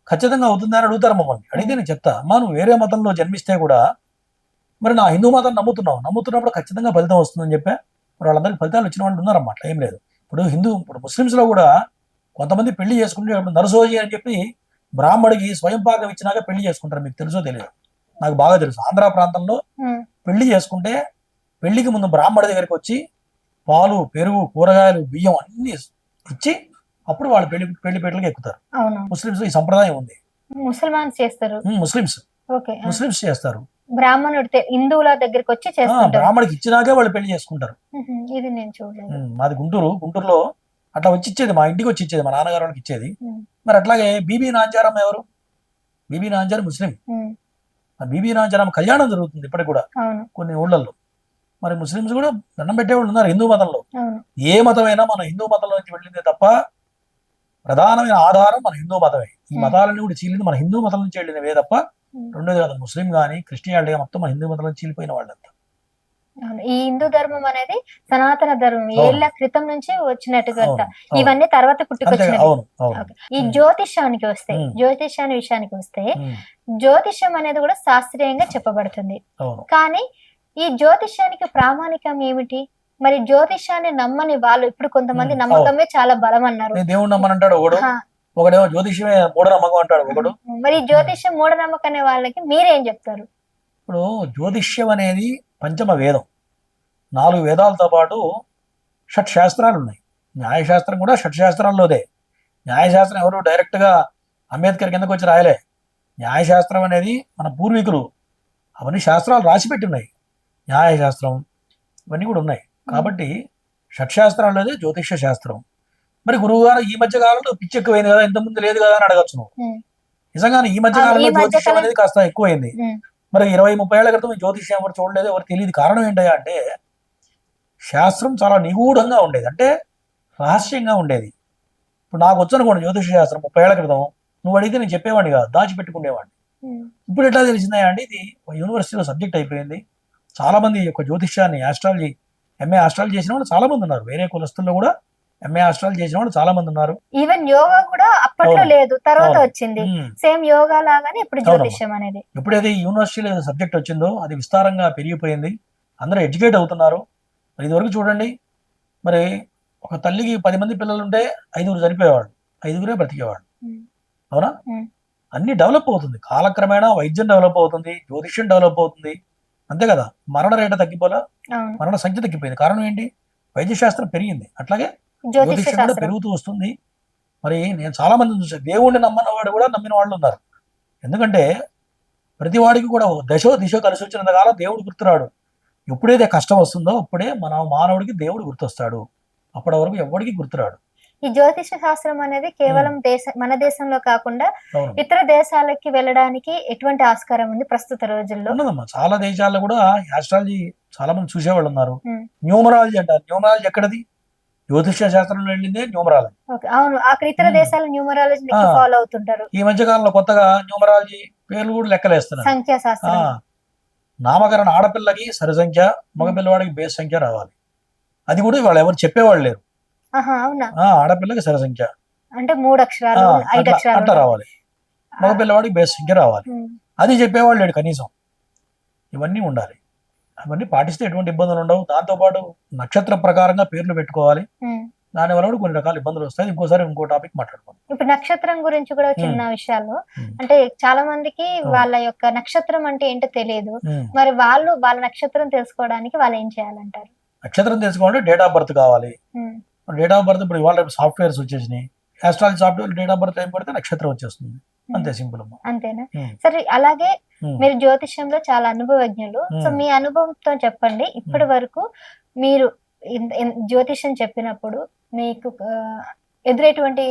S2: ఖచ్చితంగా అవుతుంది అని అడుగుతారు మమ్మల్ని. అడిగితే నేను చెప్తా, అమ్మా నువ్వు వేరే మతంలో జన్మిస్తే కూడా మరి నా హిందూ మతం నమ్ముతున్నప్పుడు ఖచ్చితంగా ఫలితం వస్తుందని చెప్పా. మరి వాళ్ళందరికీ ఫలితాలు వచ్చిన వాళ్ళు ఉన్నారమ్మా, అట్లా ఏం లేదు. ఇప్పుడు ముస్లిమ్స్లో కూడా కొంతమంది పెళ్లి చేసుకుంటే నరసోజి అని చెప్పి బ్రాహ్మడికి స్వయం పాకం ఇచ్చినాక పెళ్లి చేసుకుంటారు. మీకు తెలుసో తెలియదు, నాకు బాగా తెలుసు. ఆంధ్ర ప్రాంతంలో
S1: ఉమ్,
S2: పెళ్లి చేసుకుంటే పెళ్లికి ముందు బ్రాహ్మడి దగ్గరికి వచ్చి పాలు, పెరుగు, కూరగాయలు, బియ్యం అన్ని ఇచ్చి అప్పుడు వాళ్ళు పెళ్లి పీటలకు ఎక్కుతారు.
S1: అవును,
S2: ముస్లిమ్స్ ఈ సంప్రదాయం ఉంది.
S1: ముసల్మాన్స్ చేస్తారు.
S2: Muslims
S1: okay.
S2: ముస్లిమ్స్ చేస్తారు.
S1: బ్రాహ్మణుడు హిందువుల దగ్గరికి వచ్చి చేస్తుంటారు.
S2: బ్రాహ్మడికి ఇచ్చినాకే వాళ్ళు పెళ్లి చేసుకుంటారు.
S1: ఉహుం, ఇది నేను చూడలేదు.
S2: మాది గుంటూరులో అట్లా వచ్చి ఇచ్చేది, మా ఇంటికి వచ్చి ఇచ్చేది, మా నాన్నగారు వాళ్ళకి ఇచ్చేది.
S1: ఉమ్,
S2: మరి అట్లాగే బీబీ నాంచారమ్మ ఎవరు? బీబీ నాంచారు ముస్లిం.
S1: ఉమ్,
S2: ఆ బీబీ నాంచారమ్మ కళ్యాణం జరుగుతుంది ఇప్పటికి కూడా
S1: అవును,
S2: కొన్ని ఊళ్ళల్లో. మరి ముస్లిమ్స్ కూడా దండం పెట్టేవాళ్ళు ఉన్నారు హిందూ మతంలో.
S1: అవును,
S2: ఏ మతమైనా మన హిందూ మతంలో నుంచి వెళ్ళిందే తప్ప ప్రధానమైన ఆధారం మన హిందూ మతమే. ఈ మతాలన్నీ కూడా చీలింది మన హిందూ మతం నుంచి వెళ్ళినవే తప్ప
S1: ఉమ్.
S2: రెండోది కాదు. ముస్లిం కానీ క్రిస్టియానిటీ మొత్తం మన హిందూ మతం నుంచి చీలిపోయిన వాళ్ళంతా.
S1: అవును. ఈ హిందూ ధర్మం అనేది సనాతన ధర్మం,
S2: అవును.
S1: ఏళ్ల క్రితం నుంచి వచ్చినట్టుగా.
S2: అవును, అవును.
S1: ఇవన్నీ తర్వాత
S2: అంతే,
S1: పుట్టుకొచ్చినవి.
S2: అవును అవును.
S1: ఓకే. ఈ జ్యోతిష్యానికి వస్తే,
S2: ఉమ్.
S1: జ్యోతిష్యాన్ని విషయానికి వస్తే,
S2: ఉమ్,
S1: జ్యోతిష్యం అనేది కూడా శాస్త్రీయంగా చెప్పబడుతుంది.
S2: అవును.
S1: కానీ ఈ జ్యోతిష్యానికి ప్రామాణికం ఏమిటి? మరి జ్యోతిష్యాన్ని నమ్మని వాళ్ళు, ఇప్పుడు కొంతమంది
S2: ఉమ్,
S1: నమ్మకమే చాలా బలం అన్నారు.
S2: నేను దేవుడు నమ్మనంటాడు ఒకడు,
S1: ఆహా.
S2: ఒకడేమో జ్యోతిష్యమే మూఢనమ్మకం అంటాడు ఒకడు.
S1: మరి ఈ జ్యోతిష్యం మూఢనమ్మకం అనే వాళ్ళకి మీరేం చెప్తారు?
S2: ఇప్పుడు జ్యోతిష్యం అనేది పంచమ వేదం. 4 వేదాలతో పాటు షట్శాస్త్రాలు ఉన్నాయి. న్యాయశాస్త్రం కూడా షట్శాస్త్రాల్లోదే. న్యాయశాస్త్రం ఎవరు డైరెక్ట్గా అంబేద్కర్ కిందకు వచ్చి రాయలే. న్యాయశాస్త్రం అనేది మన పూర్వీకులు అవన్నీ శాస్త్రాలు రాసిపెట్టి ఉన్నాయి. న్యాయశాస్త్రం ఇవన్నీ కూడా ఉన్నాయి. కాబట్టి షట్శాస్త్రాల్లోదే జ్యోతిష్య శాస్త్రం. మరి గురువు గారు ఈ మధ్య కాలంలో పిచ్చి ఎక్కువైంది కదా, ఇంతకుముందు లేదు కదా అని అడగచ్చు నువ్వు.
S1: ఉమ్,
S2: నిజంగానే ఈ మధ్య
S1: అవును,
S2: కాలంలో
S1: ఈ మధ్య
S2: జ్యోతిష్యం
S1: కాలం-
S2: అనేది కాస్త ఎక్కువైంది.
S1: ఉమ్,
S2: మరి 20-30 ఏళ్ల క్రితం ఈ జ్యోతిష్యం ఎవరు చూడలేదు, ఎవరు తెలియదు. కారణం ఏంటయ్యా అంటే శాస్త్రం చాలా నిగూఢంగా ఉండేది, అంటే రహస్యంగా ఉండేది. ఇప్పుడు నాకు వచ్చనుకోండి జ్యోతిష శాస్త్రం 30 ఏళ్ల క్రితం, నువ్వు అడిగితే నేను చెప్పేవాడిని కాదు, దాచిపెట్టుకునేవాడిని.
S1: ఉమ్,
S2: ఇప్పుడు ఎట్లా తెలిసిందా అంటే ఇది యూనివర్సిటీలో సబ్జెక్ట్ అయిపోయింది. చాలా మంది ఈ యొక్క జ్యోతిష్యాన్ని, ఆస్ట్రాలజీ, ఎంఏ ఆస్ట్రాలజీ చేసిన వాళ్ళు చాలా మంది ఉన్నారు. వేరే కులస్తుల్లో కూడా ఎంఏ ఆస్ట్రాలజీ చేసిన వాళ్ళు చాలా మంది ఉన్నారు.
S1: ఈవెన్ యోగా కూడా అప్పట్లో
S2: అవును.
S1: లేదు, తర్వాత
S2: అవును.
S1: వచ్చింది.
S2: ఉమ్.
S1: సేమ్ యోగా లాగానే ఇప్పుడు జ్యోతిష్యం అనేది.
S2: ఎప్పుడైతే ఈ యూనివర్సిటీలో సబ్జెక్ట్ వచ్చిందో అది విస్తారంగా పెరిగిపోయింది, అందరూ ఎడ్యుకేట్ అవుతున్నారు. మరి ఇదివరకు చూడండి, మరి ఒక తల్లికి 10 మంది పిల్లలు ఉంటే 5 చనిపోయేవాళ్ళు, 5 బ్రతికేవాళ్ళు.
S1: ఉమ్,
S2: అవునా?
S1: ఉమ్,
S2: అన్ని డెవలప్ అవుతుంది కాలక్రమేణా. వైద్యం డెవలప్ అవుతుంది, జ్యోతిష్యం డెవలప్ అవుతుంది, అంతే కదా. మరణ రేటు తగ్గిపోలా,
S1: అవును.
S2: మరణ సంఖ్య తగ్గిపోయింది. కారణం ఏంటి? వైద్యశాస్త్రం పెరిగింది, అట్లాగే
S1: జ్యోతిష్య
S2: జ్యోతిష్యం కూడా
S1: శాస్త్రం.
S2: పెరుగుతూ వస్తుంది. మరి నేను చాలా మందిని చూసాను, దేవుణ్ణి నమ్మని వాడు కూడా నమ్మిన వాళ్ళు ఉన్నారు. ఎందుకంటే ప్రతి వాడికి కూడా దిశో కలిసి వచ్చినంత కాలం దేవుడు గుర్తురాడు. ఎప్పుడైతే కష్టం వస్తుందో అప్పుడే మన మానవుడికి దేవుడు గుర్తొస్తాడు. అప్పటి వరకు ఎవడికి గుర్తురాడు.
S1: ఈ జ్యోతిష శాస్త్రం అనేది కేవలం మన దేశంలో కాకుండా
S2: అవును
S1: ఇతర దేశాలకి వెళ్ళడానికి ఎటువంటి ఆస్కారం ఉంది ప్రస్తుత రోజుల్లో?
S2: ఉన్నదమ్మా, చాలా దేశాల్లో కూడా ఆస్ట్రాలజీ చాలా మంది చూసేవాళ్ళు ఉన్నారు.
S1: ఉమ్.
S2: న్యూమరాలజీ అంటారు. న్యూమరాలజీ ఎక్కడది? జ్యోతిష్య శాస్త్రంలో వెళ్ళిందే న్యూమరాలజీ.
S1: ఓకే, అవును, అక్కడ ఇతర దేశాలు న్యూమరాలజీ
S2: ఆ.
S1: ఫాలో అవుతుంటారు.
S2: ఈ మధ్య కాలంలో కొత్తగా న్యూమరాలజీ పేర్లు కూడా లెక్కలేస్తున్నారు.
S1: సంఖ్యాశాస్త్రం.
S2: నామకరణ ఆడపిల్లకి సరి సంఖ్య, మగపిల్లవాడికి బేస్ సంఖ్య రావాలి. అది కూడా వాళ్ళు ఎవరు చెప్పేవాళ్ళు లేరు.
S1: అవునా?
S2: ఆడపిల్లకి సరి సంఖ్య
S1: అంటే 3 అక్షరాలు 5 అక్షరాలు
S2: అట్లా రావాలి, మగపిల్లవాడికి బేస్ సంఖ్య రావాలి. అది చెప్పేవాళ్ళు లేడు కనీసం. ఇవన్నీ ఉండాలి, అవన్నీ పాటిస్తే ఎటువంటి ఇబ్బందులు ఉండవు. దాంతోపాటు నక్షత్ర ప్రకారంగా పేర్లు పెట్టుకోవాలి. దానివల్ల కూడా కొన్ని రకాల ఇబ్బందులు వస్తాయి. ఇంకోసారి ఇంకో టాపిక్ మాట్లాడుకోండి.
S1: ఇప్పుడు నక్షత్రం గురించి కూడా చిన్న విషయాలు, అంటే చాలా మందికి వాళ్ళ యొక్క నక్షత్రం అంటే ఏంటో తెలియదు. మరి వాళ్ళ నక్షత్రం తెలుసుకోవడానికి వాళ్ళు ఏం చేయాలంటారు?
S2: నక్షత్రం తెలుసుకోవాలంటే డేట్ ఆఫ్ బర్త్ కావాలి. డేట్ ఆఫ్ బర్త్ ఇప్పుడు ఇవాళ సాఫ్ట్వేర్స్ వచ్చేసినాయి. Astrology software date of birth time పడితే నక్షత్రం వచ్చేస్తుంది. అంతే, సింపుల్ అమ్మా.
S1: అంతేనా? సరే, అలాగే మీరు జ్యోతిష్యంలో చాలా అనుభవజ్ఞులు. సో మీ అనుభవంతో చెప్పండి, ఇప్పటి వరకు మీరు జ్యోతిష్యం చెప్పినప్పుడు మీకు ఎదురేటువంటి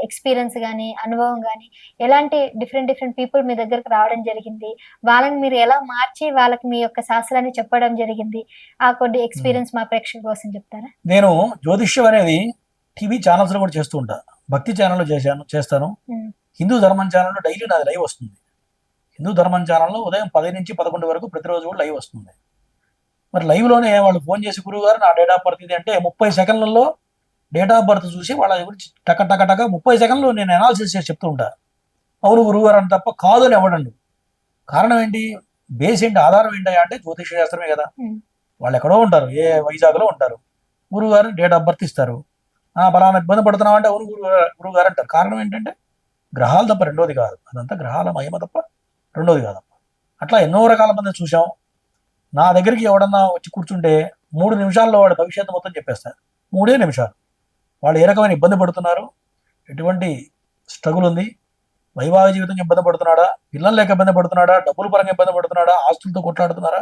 S1: ఎక్స్పీరియన్స్ గానీ, అనుభవం గానీ, ఎలాంటి డిఫరెంట్ పీపుల్ మీ దగ్గరకు రావడం జరిగింది, వాళ్ళని మీరు ఎలా మార్చి వాళ్ళకి మీ యొక్క శాస్త్రాన్ని చెప్పడం జరిగింది, ఆ కొన్ని ఎక్స్పీరియన్స్ మా ప్రేక్షకుల కోసం చెప్తారా?
S2: నేను జ్యోతిష్యం అనేది టీవీ ఛానల్స్ లో కూడా చేస్తూ ఉంటా. భక్తి ఛానల్లో చేస్తాను. హిందూ ధర్మం ఛానల్లో డైలీ నాది లైవ్ వస్తుంది. హిందూ ధర్మం ఛానల్లో ఉదయం 10 నుంచి 11 వరకు ప్రతిరోజు కూడా లైవ్ వస్తుంది. మరి లైవ్ లోనే వాళ్ళు ఫోన్ చేసి, గురువు గారు నా డేట్ ఆఫ్ బర్త్ ఇది అంటే 30 సెకండ్లలో డేట్ ఆఫ్ బర్త్ చూసి వాళ్ళ గురించి టక 30 సెకండ్లు నేను అనాలిసిస్ చేసి చెప్తూ ఉంటా. అవును గురువు గారు అని తప్ప కాదు అని ఎవడండు. కారణం ఏంటి? బేస్ ఏంటి? ఆధారం ఏంటి అంటే జ్యోతిష శాస్త్రమే కదా. వాళ్ళు ఎక్కడో ఉంటారు, ఏ వైజాగ్లో ఉంటారు. గురువు గారు డేట్ ఆఫ్ బర్త్ ఇస్తారు. బలానా ఇబ్బంది పడుతున్నావు అంటే అవును గురువు గారు అంటారు. కారణం ఏంటంటే గ్రహాలు తప్ప రెండోది కాదు, అదంతా గ్రహాల మహిమ తప్ప రెండోది కాదప్ప. అట్లా ఎన్నో రకాల మంది చూసాం. నా దగ్గరికి ఎవడన్నా వచ్చి కూర్చుంటే 3 నిమిషాల్లో వాడు భవిష్యత్తు మొత్తం చెప్పేస్తారు. 3 నిమిషాలు. వాళ్ళు ఏ రకమైన ఇబ్బంది పడుతున్నారు, ఎటువంటి స్ట్రగుల్ ఉంది, వైవాహిక జీవితం ఇబ్బంది పడుతున్నాడా, పిల్లలు లేక ఇబ్బంది పడుతున్నాడా, డబ్బుల పరంగా ఇబ్బంది పడుతున్నాడా, ఆస్తులతో కొట్లాడుతున్నారా,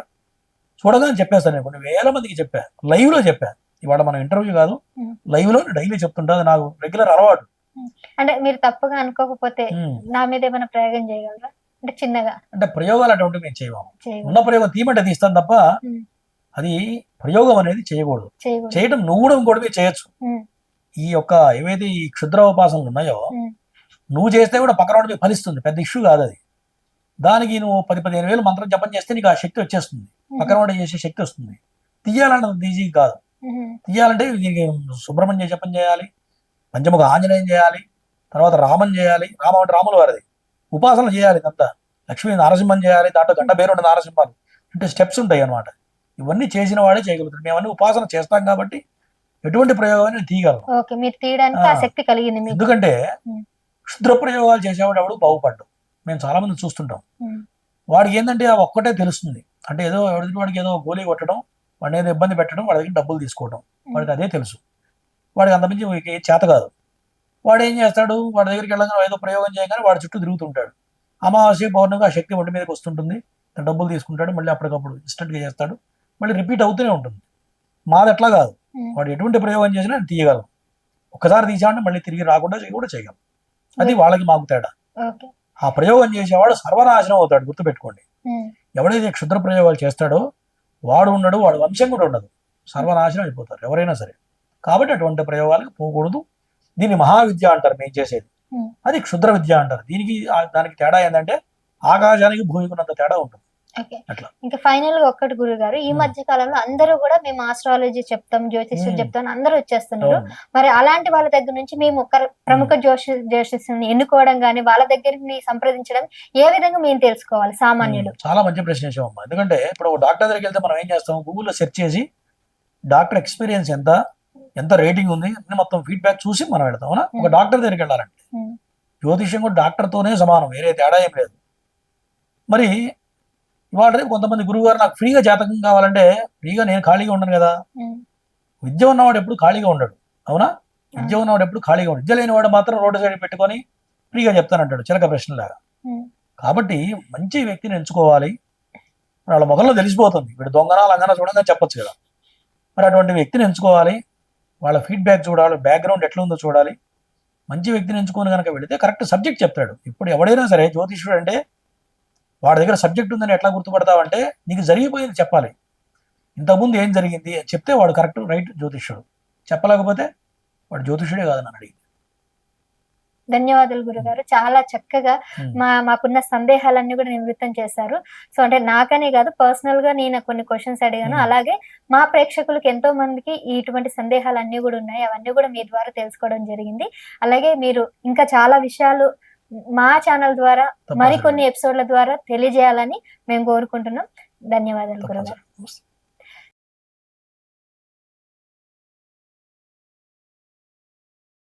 S2: చూడగానే చెప్పేస్తాను. నేను కొన్ని వేల మందికి చెప్పా, లైవ్ లో చెప్పా. ఇవాళ మన ఇంటర్వ్యూ కాదు, లైవ్ లో డైలీ చెప్తుంటా. అది నాకు రెగ్యులర్ అలవాటు.
S1: అంటే మీరు తప్పుగా అనుకోకపోతే నా మీద ఏమైనా ప్రయోగం చేయగలరా? అంటే చిన్నగా. అంటే
S2: ప్రయోగాలు అటువంటివి మేము చేయము. ఉన్న ప్రయోగం తీయమంటే తీస్తాను తప్ప అది ప్రయోగం అనేది చేయకూడదు. చేయడం నువ్వు కూడా ఇంకోటి చేయొచ్చు. ఈ యొక్క ఏవైతే ఈ క్షుద్ర ఉపాసనలు ఉన్నాయో నువ్వు చేస్తే కూడా పక్కన ఫలిస్తుంది. పెద్ద ఇష్యూ కాదు అది. దానికి నువ్వు 10-15 వేలు మంత్రం జపం చేస్తే నీకు ఆ శక్తి వచ్చేస్తుంది, పక్కన చేసే శక్తి వస్తుంది. తీయాలంటే ఈజీ కాదు. తీయాలంటే దీనికి సుబ్రహ్మణ్య జపం చేయాలి, పంచముఖ ఆంజనేయం చేయాలి, తర్వాత రామం చేయాలి. రామం అంటే రాముల వారిది. ఉపాసనలు చేయాలి. ఇదంతా లక్ష్మీ నరసింహం చేయాలి. దాంట్లో గంట పేరుండే నరసింహాలు అంటే స్టెప్స్ ఉంటాయి అన్నమాట. ఇవన్నీ చేసిన వాడే చేయగలుగుతాడు. మేము అన్ని ఉపాసన చేస్తాం కాబట్టి ఎటువంటి ప్రయోగాన్ని తీయగలం. ఎందుకంటే క్షుద్ర ప్రయోగాలు చేసేవాడు ఎవడు బాగుపడ్డు. మేము చాలా మంది చూస్తుంటాం. వాడికి ఏంటంటే ఆ ఒక్కటే తెలుస్తుంది. అంటే ఏదో వాడికి ఏదో గోలీ కొట్టడం, వాడిని ఏదో ఇబ్బంది పెట్టడం, వాడి దగ్గర డబ్బులు తీసుకోవడం, వాడికి అదే తెలుసు. వాడికి అంతమించి చేత కాదు. వాడు ఏం చేస్తాడు, వాడి దగ్గరికి వెళ్ళగానే ఏదో ప్రయోగం చేయగానే వాడి చుట్టూ తిరుగుతుంటాడు. అమావాస్య పౌర్ణమిగా ఆ శక్తి ఒంటి మీదకి వస్తుంటుంది, డబ్బులు తీసుకుంటాడు, మళ్ళీ అప్పటికప్పుడు ఇన్స్టెంట్గా చేస్తాడు, మళ్ళీ రిపీట్ అవుతూనే ఉంటుంది. మాది అట్లా కాదు. వాడు ఎటువంటి ప్రయోగం చేసినా తీయగలం. ఒక్కసారి తీసామంటే మళ్ళీ తిరిగి రాకుండా కూడా చేయగలం. అది వాళ్ళకి మాకు తేడా. ఆ ప్రయోగం చేసేవాడు సర్వనాశనం అవుతాడు, గుర్తుపెట్టుకోండి. ఎవడైతే క్షుద్ర ప్రయోగాలు చేస్తాడో వాడు ఉండడు, వాడు వంశం కూడా ఉండదు, సర్వనాశనం అయిపోతారు ఎవరైనా సరే. కాబట్టి అటువంటి ప్రయోగాలకు పోకూడదు. దీన్ని మహావిద్య అంటారు మేము చేసేది, అది క్షుద్ర విద్య అంటారు. దానికి తేడా ఏంటంటే ఆకాశానికి భూమికి ఉన్నంత తేడా ఉంటుంది.
S1: ఇంకా ఫైనల్ గా ఒక్కటి గురువు గారు, ఈ మధ్య కాలంలో అందరూ కూడా మేము ఆస్ట్రాలజీ చెప్తాం, జ్యోతిష్యం చెప్తాం అందరూ వచ్చేస్తున్నారు. మరి అలాంటి వాళ్ళ దగ్గర నుంచి మేము ప్రముఖ జ్యోతిష్యుని ఎన్నుకోవడం గానీ, వాళ్ళ దగ్గరికి సంప్రదించడం ఏ విధంగా మేము తెలుసుకోవాలి సామాన్యులు?
S2: చాలా మంచి ప్రశ్న వేసామమ్మా. ఎందుకంటే ఇప్పుడు డాక్టర్ దగ్గరికి వెళ్తే మనం ఏం చేస్తాం, గూగుల్లో సెర్చ్ చేసి డాక్టర్ ఎక్స్పీరియన్స్ ఎంత రేటింగ్ ఉంది అని మొత్తం ఫీడ్బ్యాక్ చూసి మనం వెళ్తాం. అవునా? ఒక డాక్టర్ దగ్గరికి వెళ్ళాలంటే జ్యోతిష్యం కూడా డాక్టర్తోనే సమానం, వేరే తేడా ఏం లేదు. మరి ఇవాళ రేపు కొంతమంది గురువు గారు నాకు ఫ్రీగా జాతకం కావాలంటే, ఫ్రీగా నేను ఖాళీగా ఉండను కదా. విద్య ఉన్నవాడు ఎప్పుడు ఖాళీగా ఉండడు. అవునా? విద్య ఉన్నవాడు ఎప్పుడు ఖాళీగా ఉండడు. విద్య లేనివాడు మాత్రం రోడ్డు సైడ్ పెట్టుకొని ఫ్రీగా చెప్తానంటాడు, చిలక ప్రశ్నలాగా. కాబట్టి మంచి వ్యక్తిని ఎంచుకోవాలి. వాళ్ళ మొదల్లో తెలిసిపోతుంది, వీడు దొంగనా లంగనా చూడంగా చెప్పొచ్చు కదా. మరి అటువంటి వ్యక్తిని ఎంచుకోవాలి. వాళ్ళ ఫీడ్బ్యాక్ చూడాలి, బ్యాక్గ్రౌండ్ ఎట్లా ఉందో చూడాలి. మంచి వ్యక్తిని ఎంచుకొని కనుక వెళితే కరెక్ట్ సబ్జెక్ట్ చెప్తాడు. ఇప్పుడు ఎవడైనా సరే జ్యోతిష్యుడు అంటే వాడి దగ్గర సబ్జెక్ట్ ఉందని ఎట్లా గుర్తుపడతావంటే నీకు జరిగిపోయింది చెప్పాలి. ఇంతకుముందు ఏం జరిగింది చెప్తే వాడు కరెక్ట్ రైట్ జ్యోతిష్యుడు. చెప్పలేకపోతే వాడు జ్యోతిష్యుడే కాదు నన్ను అడిగి.
S1: ధన్యవాదాలు గురుగారు, చాలా చక్కగా మాకున్న సందేహాలన్నీ కూడా నివృత్తం చేశారు. సో అంటే నాకనే కాదు, పర్సనల్ గా నేను కొన్ని క్వశ్చన్స్ అడిగాను, అలాగే మా ప్రేక్షకులకు ఎంతో మందికి ఇటువంటి సందేహాలు అన్ని కూడా ఉన్నాయి, అవన్నీ కూడా మీ ద్వారా తెలుసుకోవడం జరిగింది. అలాగే మీరు ఇంకా చాలా విషయాలు మా ఛానల్ ద్వారా మరికొన్ని ఎపిసోడ్ల ద్వారా తెలియజేయాలని మేము కోరుకుంటున్నాం. ధన్యవాదాలు గురుగారు.